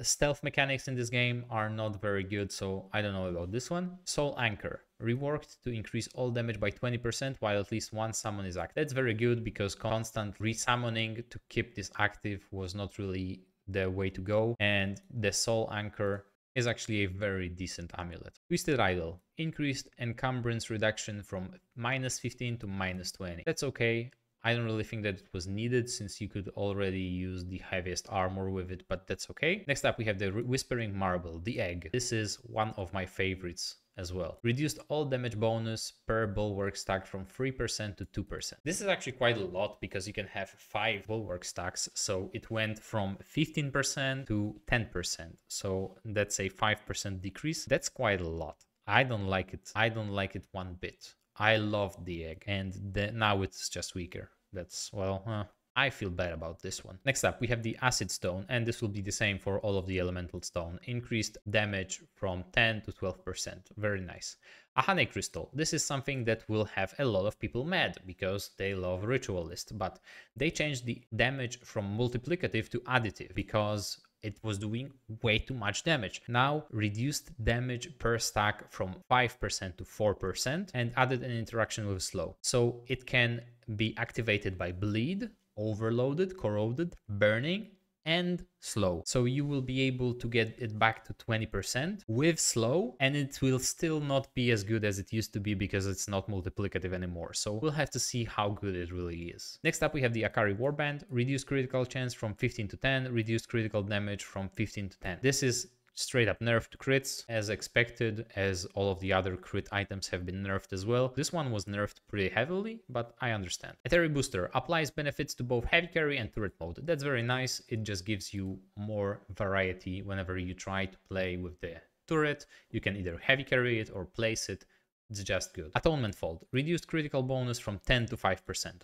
Stealth mechanics in this game are not very good, so I don't know about this one. Soul Anchor. Reworked to increase all damage by 20% while at least one summon is active. That's very good because constant resummoning to keep this active was not really the way to go. And the Soul Anchor is actually a very decent amulet. Twisted Idol. Increased encumbrance reduction from minus 15 to minus 20. That's okay. I don't really think that it was needed since you could already use the heaviest armor with it, but that's okay. Next up, we have the Whispering Marble, the Egg. This is one of my favorites as well. Reduced all damage bonus per bulwark stack from 3% to 2%. This is actually quite a lot because you can have 5 bulwark stacks. So it went from 15% to 10%. So that's a 5% decrease. That's quite a lot. I don't like it. I don't like it one bit. I loved the Egg and now it's just weaker. That's, well, I feel bad about this one. Next up, we have the Acid Stone, and this will be the same for all of the Elemental Stone. Increased damage from 10 to 12%. Very nice. Ahane Crystal. This is something that will have a lot of people mad because they love Ritualist, but they changed the damage from multiplicative to additive because it was doing way too much damage. Now reduced damage per stack from 5% to 4% and added an interaction with slow. So it can be activated by bleed, overloaded, corroded, burning, and slow. So you will be able to get it back to 20% with slow, and it will still not be as good as it used to be because it's not multiplicative anymore. So we'll have to see how good it really is. Next up, we have the Akari Warband. Reduced critical chance from 15 to 10, reduced critical damage from 15 to 10. This is straight up nerfed to crits as expected, as all of the other crit items have been nerfed as well. This one was nerfed pretty heavily, but I understand. Ethereal Booster applies benefits to both heavy carry and turret mode. That's very nice. It just gives you more variety whenever you try to play with the turret. You can either heavy carry it or place it. It's just good. Atonement Fold. Reduced critical bonus from 10 to 5%.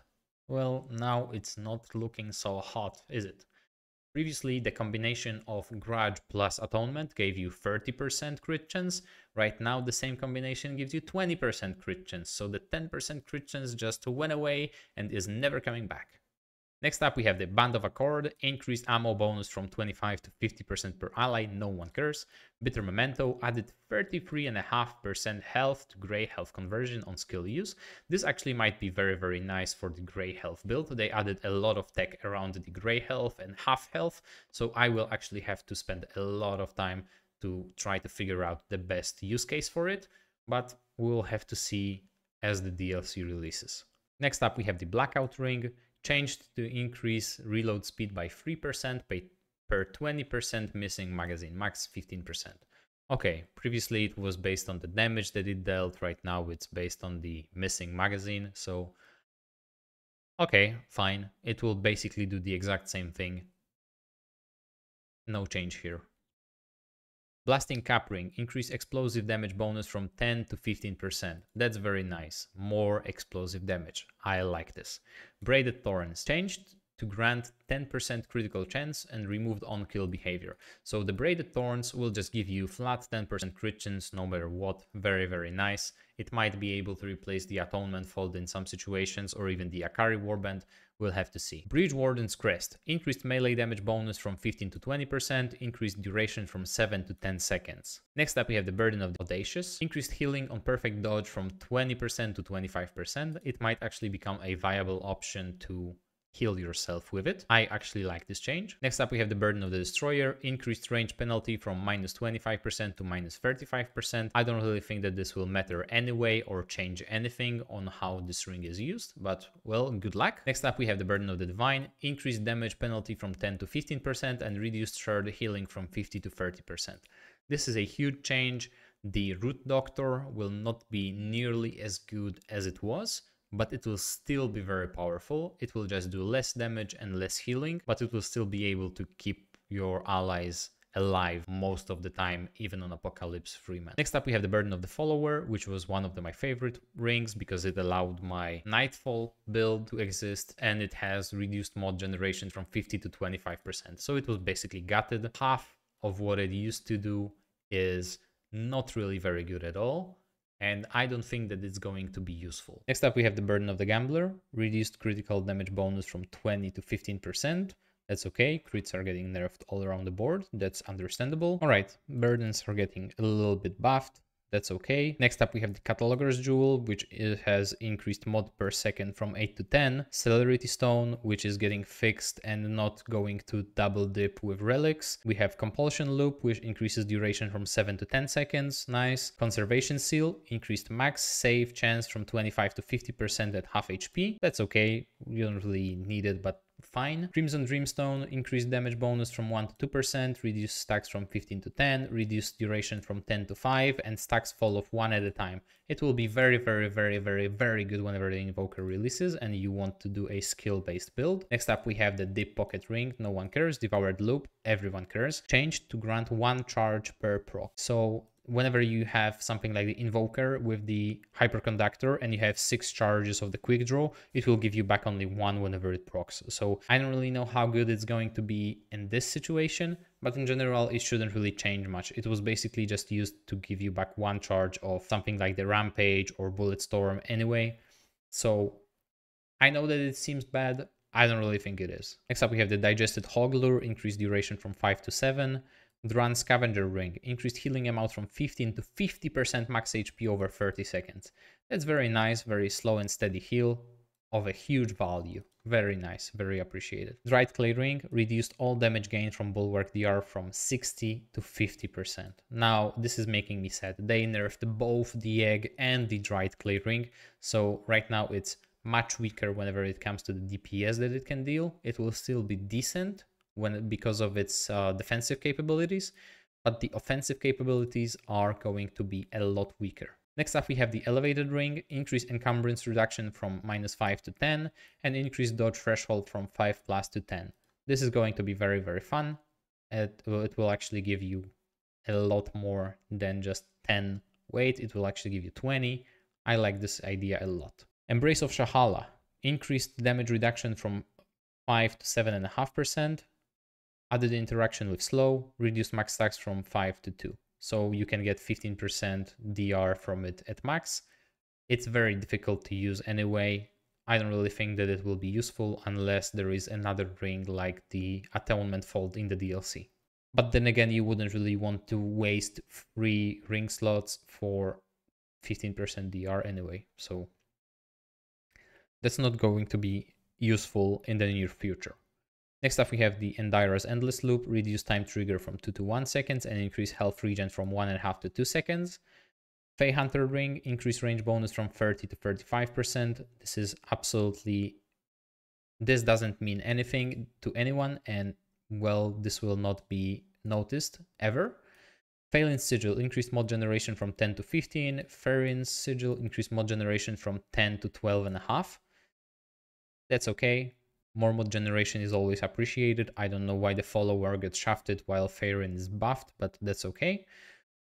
Well, now it's not looking so hot, is it? Previously, the combination of Grudge plus Atonement gave you 30% crit chance. Right now, the same combination gives you 20% crit chance. So the 10% crit chance just went away and is never coming back. Next up, we have the Band of Accord, increased ammo bonus from 25 to 50% per ally, no one cares. Bitter Memento added 33.5% health to Grey Health conversion on skill use. This actually might be very, very nice for the Grey Health build. They added a lot of tech around the Grey Health and half health, so I will actually have to spend a lot of time to try to figure out the best use case for it, but we'll have to see as the DLC releases. Next up, we have the Blackout Ring, changed to increase reload speed by 3% per 20% missing magazine, max 15%. Okay, previously it was based on the damage that it dealt, right now it's based on the missing magazine, so okay, fine. It will basically do the exact same thing. No change here. Blasting Cap Ring, increase explosive damage bonus from 10 to 15%. That's very nice. More explosive damage. I like this. Braided Thorns, changed to grant 10% critical chance and removed on-kill behavior. So the Braided Thorns will just give you flat 10% crit chance no matter what. Very, very nice. It might be able to replace the Atonement Fold in some situations, or even the Akari Warband. We'll have to see. Breach Warden's Crest. Increased melee damage bonus from 15 to 20%. Increased duration from 7 to 10 seconds. Next up, we have the Burden of the Audacious. Increased healing on perfect dodge from 20% to 25%. It might actually become a viable option to heal yourself with it. I actually like this change. Next up, we have the Burden of the Destroyer. Increased range penalty from minus 25% to minus 35%. I don't really think that this will matter anyway or change anything on how this ring is used, but well, good luck. Next up, we have the Burden of the Divine. Increased damage penalty from 10 to 15% and reduced shared healing from 50 to 30%. This is a huge change. The Root Doctor will not be nearly as good as it was, but it will still be very powerful. It will just do less damage and less healing, but it will still be able to keep your allies alive most of the time, even on Apocalypse Freeman. Next up, we have the Burden of the Follower, which was one of my favorite rings because it allowed my Nightfall build to exist, and it has reduced mod generation from 50 to 25%. So it was basically gutted. Half of what it used to do is not really very good at all, and I don't think that it's going to be useful. Next up, we have the Burden of the Gambler. Reduced critical damage bonus from 20 to 15%. That's okay. Crits are getting nerfed all around the board. That's understandable. All right, burdens are getting a little bit buffed. That's okay. Next up, we have the Cataloger's Jewel, which has increased mod per second from 8 to 10. Celerity Stone, which is getting fixed and not going to double dip with relics. We have Compulsion Loop, which increases duration from 7 to 10 seconds. Nice. Conservation Seal, increased max save chance from 25 to 50% at half HP. That's okay. You don't really need it, but fine. Crimson Dreamstone, increased damage bonus from 1 to 2%, reduced stacks from 15 to 10, reduced duration from 10 to 5, and stacks fall off 1 at a time. It will be very, very, very, very, very good whenever the Invoker releases and you want to do a skill-based build. Next up, we have the Deep Pocket Ring, no one cares. Devoured Loop, everyone cares. Changed to grant 1 charge per proc. So whenever you have something like the Invoker with the Hyperconductor and you have 6 charges of the Quick Draw, it will give you back only 1 whenever it procs. So I don't really know how good it's going to be in this situation, but in general, it shouldn't really change much. It was basically just used to give you back 1 charge of something like the Rampage or Bulletstorm anyway. So I know that it seems bad. I don't really think it is. Next up, we have the Digested Hog Lure, increased duration from 5 to 7. Dran Scavenger Ring, increased healing amount from 15 to 50% max HP over 30 seconds. That's very nice, very slow and steady heal of a huge value. Very nice, very appreciated. Dried Clay Ring, reduced all damage gain from Bulwark DR from 60 to 50%. Now, this is making me sad. They nerfed both the Egg and the Dried Clay Ring, so right now it's much weaker whenever it comes to the DPS that it can deal. It will still be decent because of its defensive capabilities, but the offensive capabilities are going to be a lot weaker. Next up, we have the Elevated Ring, increased encumbrance reduction from -5 to 10, and increased dodge threshold from 5+ to 10. This is going to be very, very fun. It will actually give you a lot more than just 10 weight. It will actually give you 20. I like this idea a lot. Embrace of Shahala. Increased damage reduction from 5 to 7.5%. Added interaction with slow. Reduced max stacks from 5 to 2. So you can get 15% DR from it at max. It's very difficult to use anyway. I don't really think that it will be useful unless there is another ring like the Atonement Fold in the DLC. But then again, you wouldn't really want to waste free ring slots for 15% DR anyway. So that's not going to be useful in the near future. Next up, we have the Endira's Endless Loop, reduce time trigger from 2 to 1 seconds and increase health regen from 1.5 to 2 seconds. Fey Hunter Ring, increase range bonus from 30 to 35%. This doesn't mean anything to anyone, and well, this will not be noticed ever. Phalanx Sigil, increased mod generation from 10 to 15. Phalanx Sigil, increased mod generation from 10 to 12.5. That's okay. More mod generation is always appreciated. I don't know why the follower gets shafted while Phalanx is buffed, but that's okay.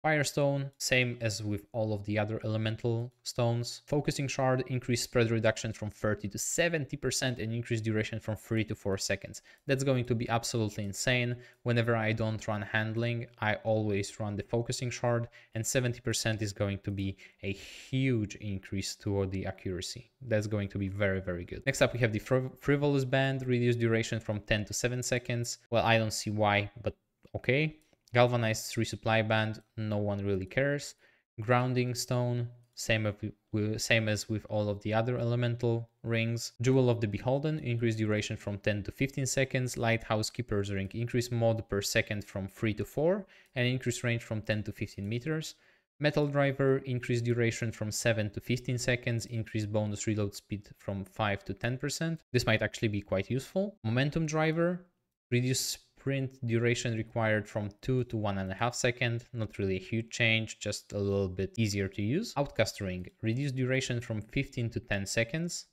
Firestone, same as with all of the other elemental stones. Focusing Shard, increase spread reduction from 30 to 70% and increase duration from 3 to 4 seconds. That's going to be absolutely insane. Whenever I don't run handling, I always run the Focusing Shard, and 70% is going to be a huge increase toward the accuracy. That's going to be very, very good. Next up, we have the Frivolous Band, reduce duration from 10 to 7 seconds. Well, I don't see why, but okay. Galvanized resupply band, no one really cares. Grounding stone, same as with all of the other elemental rings. Jewel of the Beholden, increased duration from 10 to 15 seconds. Lighthouse Keeper's Ring, increased mod per second from 3 to 4 and increased range from 10 to 15 meters. Metal Driver, increased duration from 7 to 15 seconds, increased bonus reload speed from 5 to 10%. This might actually be quite useful. Momentum Driver, reduce sprint duration required from 2 to 1.5 seconds. Not really a huge change, just a little bit easier to use. Outcast Ring, reduced duration from 15 to 10 seconds.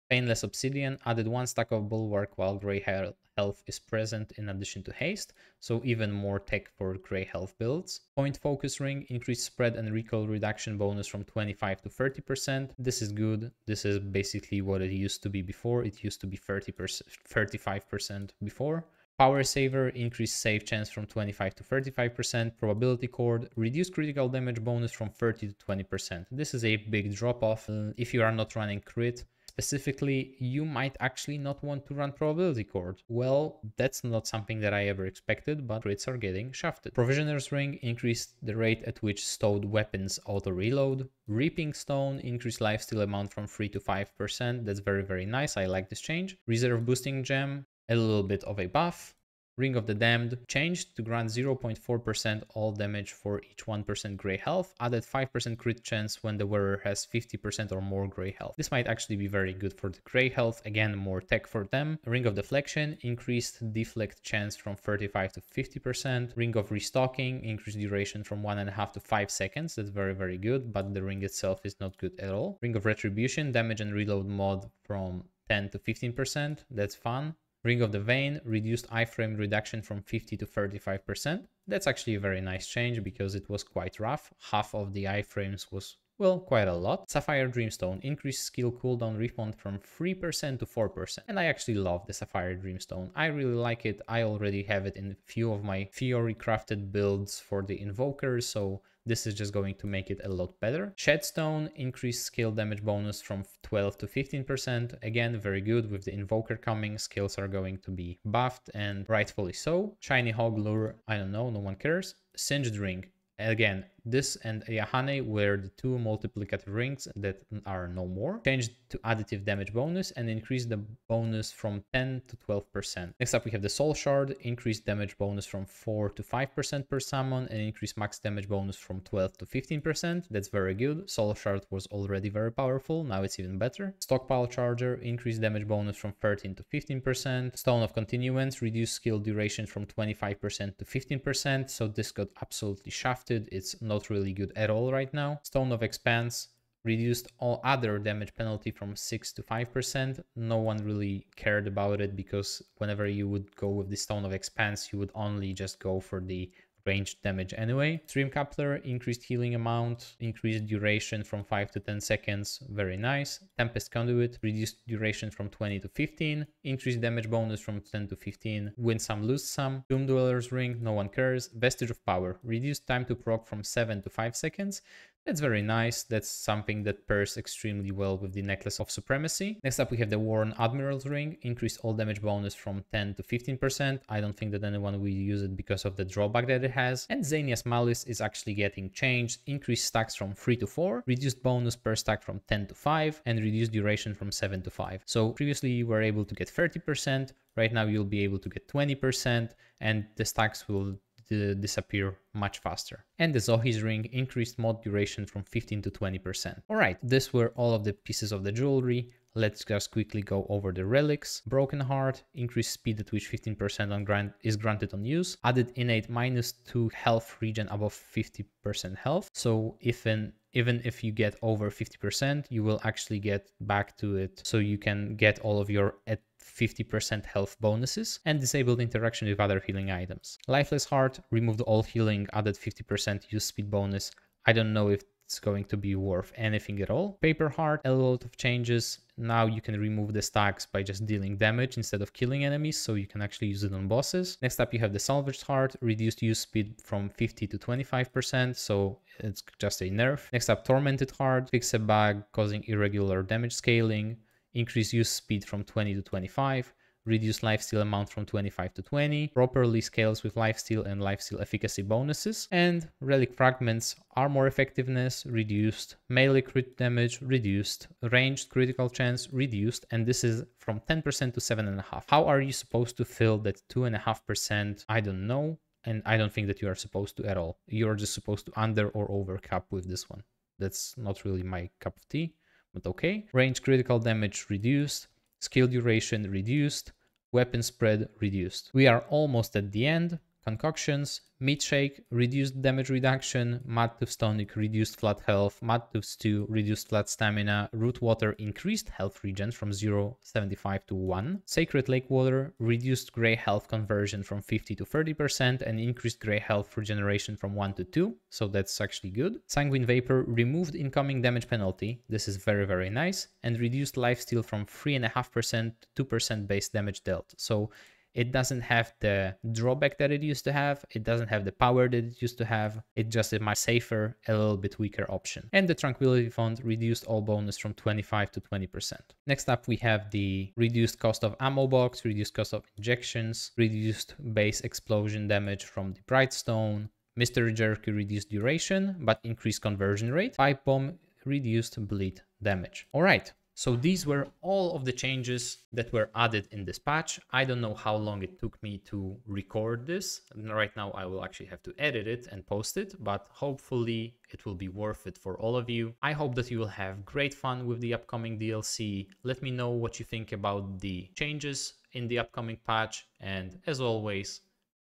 Painless Obsidian, added 1 stack of Bulwark while Grey Health is present in addition to Haste, so even more tech for Grey Health builds. Point Focus Ring, increased spread and recoil reduction bonus from 25 to 30%. This is good. This is basically what it used to be before. It used to be 35% before. Power Saver, increased save chance from 25 to 35%. Probability Cord, reduced critical damage bonus from 30 to 20%. This is a big drop off. If you are not running crit, specifically, you might actually not want to run Probability Cord. Well, that's not something that I ever expected, but crits are getting shafted. Provisioner's Ring, increased the rate at which stowed weapons auto-reload. Reaping Stone, increased lifesteal amount from 3 to 5%. That's very, very nice. I like this change. Reserve Boosting Gem, a little bit of a buff. Ring of the Damned, changed to grant 0.4% all damage for each 1% Grey Health, added 5% crit chance when the wearer has 50% or more Grey Health. This might actually be very good for the Grey Health, again more tech for them. Ring of Deflection, increased deflect chance from 35 to 50%. Ring of Restocking, increased duration from 1.5 to 5 seconds, that's very, very good, but the ring itself is not good at all. Ring of Retribution, damage and reload mod from 10 to 15%, that's fun. Ring of the Vein, reduced iframe reduction from 50 to 35%. That's actually a very nice change because it was quite rough. Half of the iframes was, well, quite a lot. Sapphire Dreamstone, increased skill cooldown refund from 3% to 4%. And I actually love the Sapphire Dreamstone. I really like it. I already have it in a few of my Fiori crafted builds for the Invokers, so this is just going to make it a lot better. Shedstone, increased skill damage bonus from 12 to 15%. Again, very good. With the Invoker coming, skills are going to be buffed, and rightfully so. Shiny Hog Lure, I don't know, no one cares. Singed Ring. Again, this and Yahane were the two multiplicative rings that are no more. Changed to additive damage bonus and increased the bonus from 10 to 12%. Next up, we have the Soul Shard, increased damage bonus from 4 to 5% per summon and increased max damage bonus from 12 to 15%. That's very good. Soul Shard was already very powerful, now it's even better. Stockpile Charger, increased damage bonus from 13 to 15%. Stone of Continuance, reduced skill duration from 25% to 15%, so this got absolutely shafted. It's not really good at all right now. Stone of Expanse, reduced all other damage penalty from 6 to 5%. No one really cared about it because whenever you would go with the Stone of Expanse, you would only just go for the ranged damage anyway. Stream Coupler, increased healing amount, increased duration from 5 to 10 seconds, very nice. Tempest Conduit, reduced duration from 20 to 15, increased damage bonus from 10 to 15, win some, lose some. Tomb Dweller's Ring, no one cares. Vestige of Power, reduced time to proc from 7 to 5 seconds. That's very nice. That's something that pairs extremely well with the Necklace of Supremacy. Next up, we have the Worn Admiral's Ring. Increased all damage bonus from 10 to 15%. I don't think that anyone will use it because of the drawback that it has. And Xania's Malice is actually getting changed. Increased stacks from 3 to 4. Reduced bonus per stack from 10 to 5. And reduced duration from 7 to 5. So previously you were able to get 30%. Right now you'll be able to get 20%. And the stacks will disappear much faster. And the Zohi's Ring increased mod duration from 15 to 20%. Alright, these were all of the pieces of the jewelry. Let's just quickly go over the relics. Broken Heart, increased speed at which 15% is granted on use. Added innate -2 health regen above 50% health. So even if you get over 50%, you will actually get back to it. So you can get all of your at 50% health bonuses, and disabled interaction with other healing items. Lifeless Heart, removed all healing, added 50% use speed bonus. I don't know if it's going to be worth anything at all. Paper Heart, a lot of changes. Now you can remove the stacks by just dealing damage instead of killing enemies, so you can actually use it on bosses. Next up, you have the Salvaged Heart, reduced use speed from 50 to 25%, so it's just a nerf. Next up, Tormented Heart, fix a bug causing irregular damage scaling, increase use speed from 20 to 25, reduce lifesteal amount from 25 to 20, properly scales with lifesteal and lifesteal efficacy bonuses, and Relic Fragments, armor effectiveness reduced, melee crit damage reduced, ranged critical chance reduced, and this is from 10% to 7.5%. How are you supposed to fill that 2.5%? I don't know, and I don't think that you are supposed to at all. You're just supposed to under or over cap with this one. That's not really my cup of tea, but okay. Range critical damage reduced, skill duration reduced, weapon spread reduced. We are almost at the end. Concoctions, Meat Shake, reduced damage reduction, Madtooth's Tonic, reduced flat health, Madtooth's Stew, reduced flat stamina, Root Water, increased health regen from 0.75 to 1, Sacred Lake Water, reduced grey health conversion from 50 to 30%, and increased grey health regeneration from 1 to 2, so that's actually good. Sanguine Vapor, removed incoming damage penalty, this is very, very nice, and reduced lifesteal from 3.5% to 2% base damage dealt. So it doesn't have the drawback that it used to have. It doesn't have the power that it used to have. It's just a much safer, a little bit weaker option. And the Tranquility Font reduced all bonus from 25 to 20%. Next up, we have the reduced cost of ammo box, reduced cost of injections, reduced base explosion damage from the Brightstone, Mystery Jerky reduced duration, but increased conversion rate. Pipe Bomb reduced bleed damage. All right. So these were all of the changes that were added in this patch. I don't know how long it took me to record this. Right now I will actually have to edit it and post it, but hopefully it will be worth it for all of you. I hope that you will have great fun with the upcoming DLC. Let me know what you think about the changes in the upcoming patch, and as always,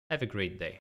have a great day.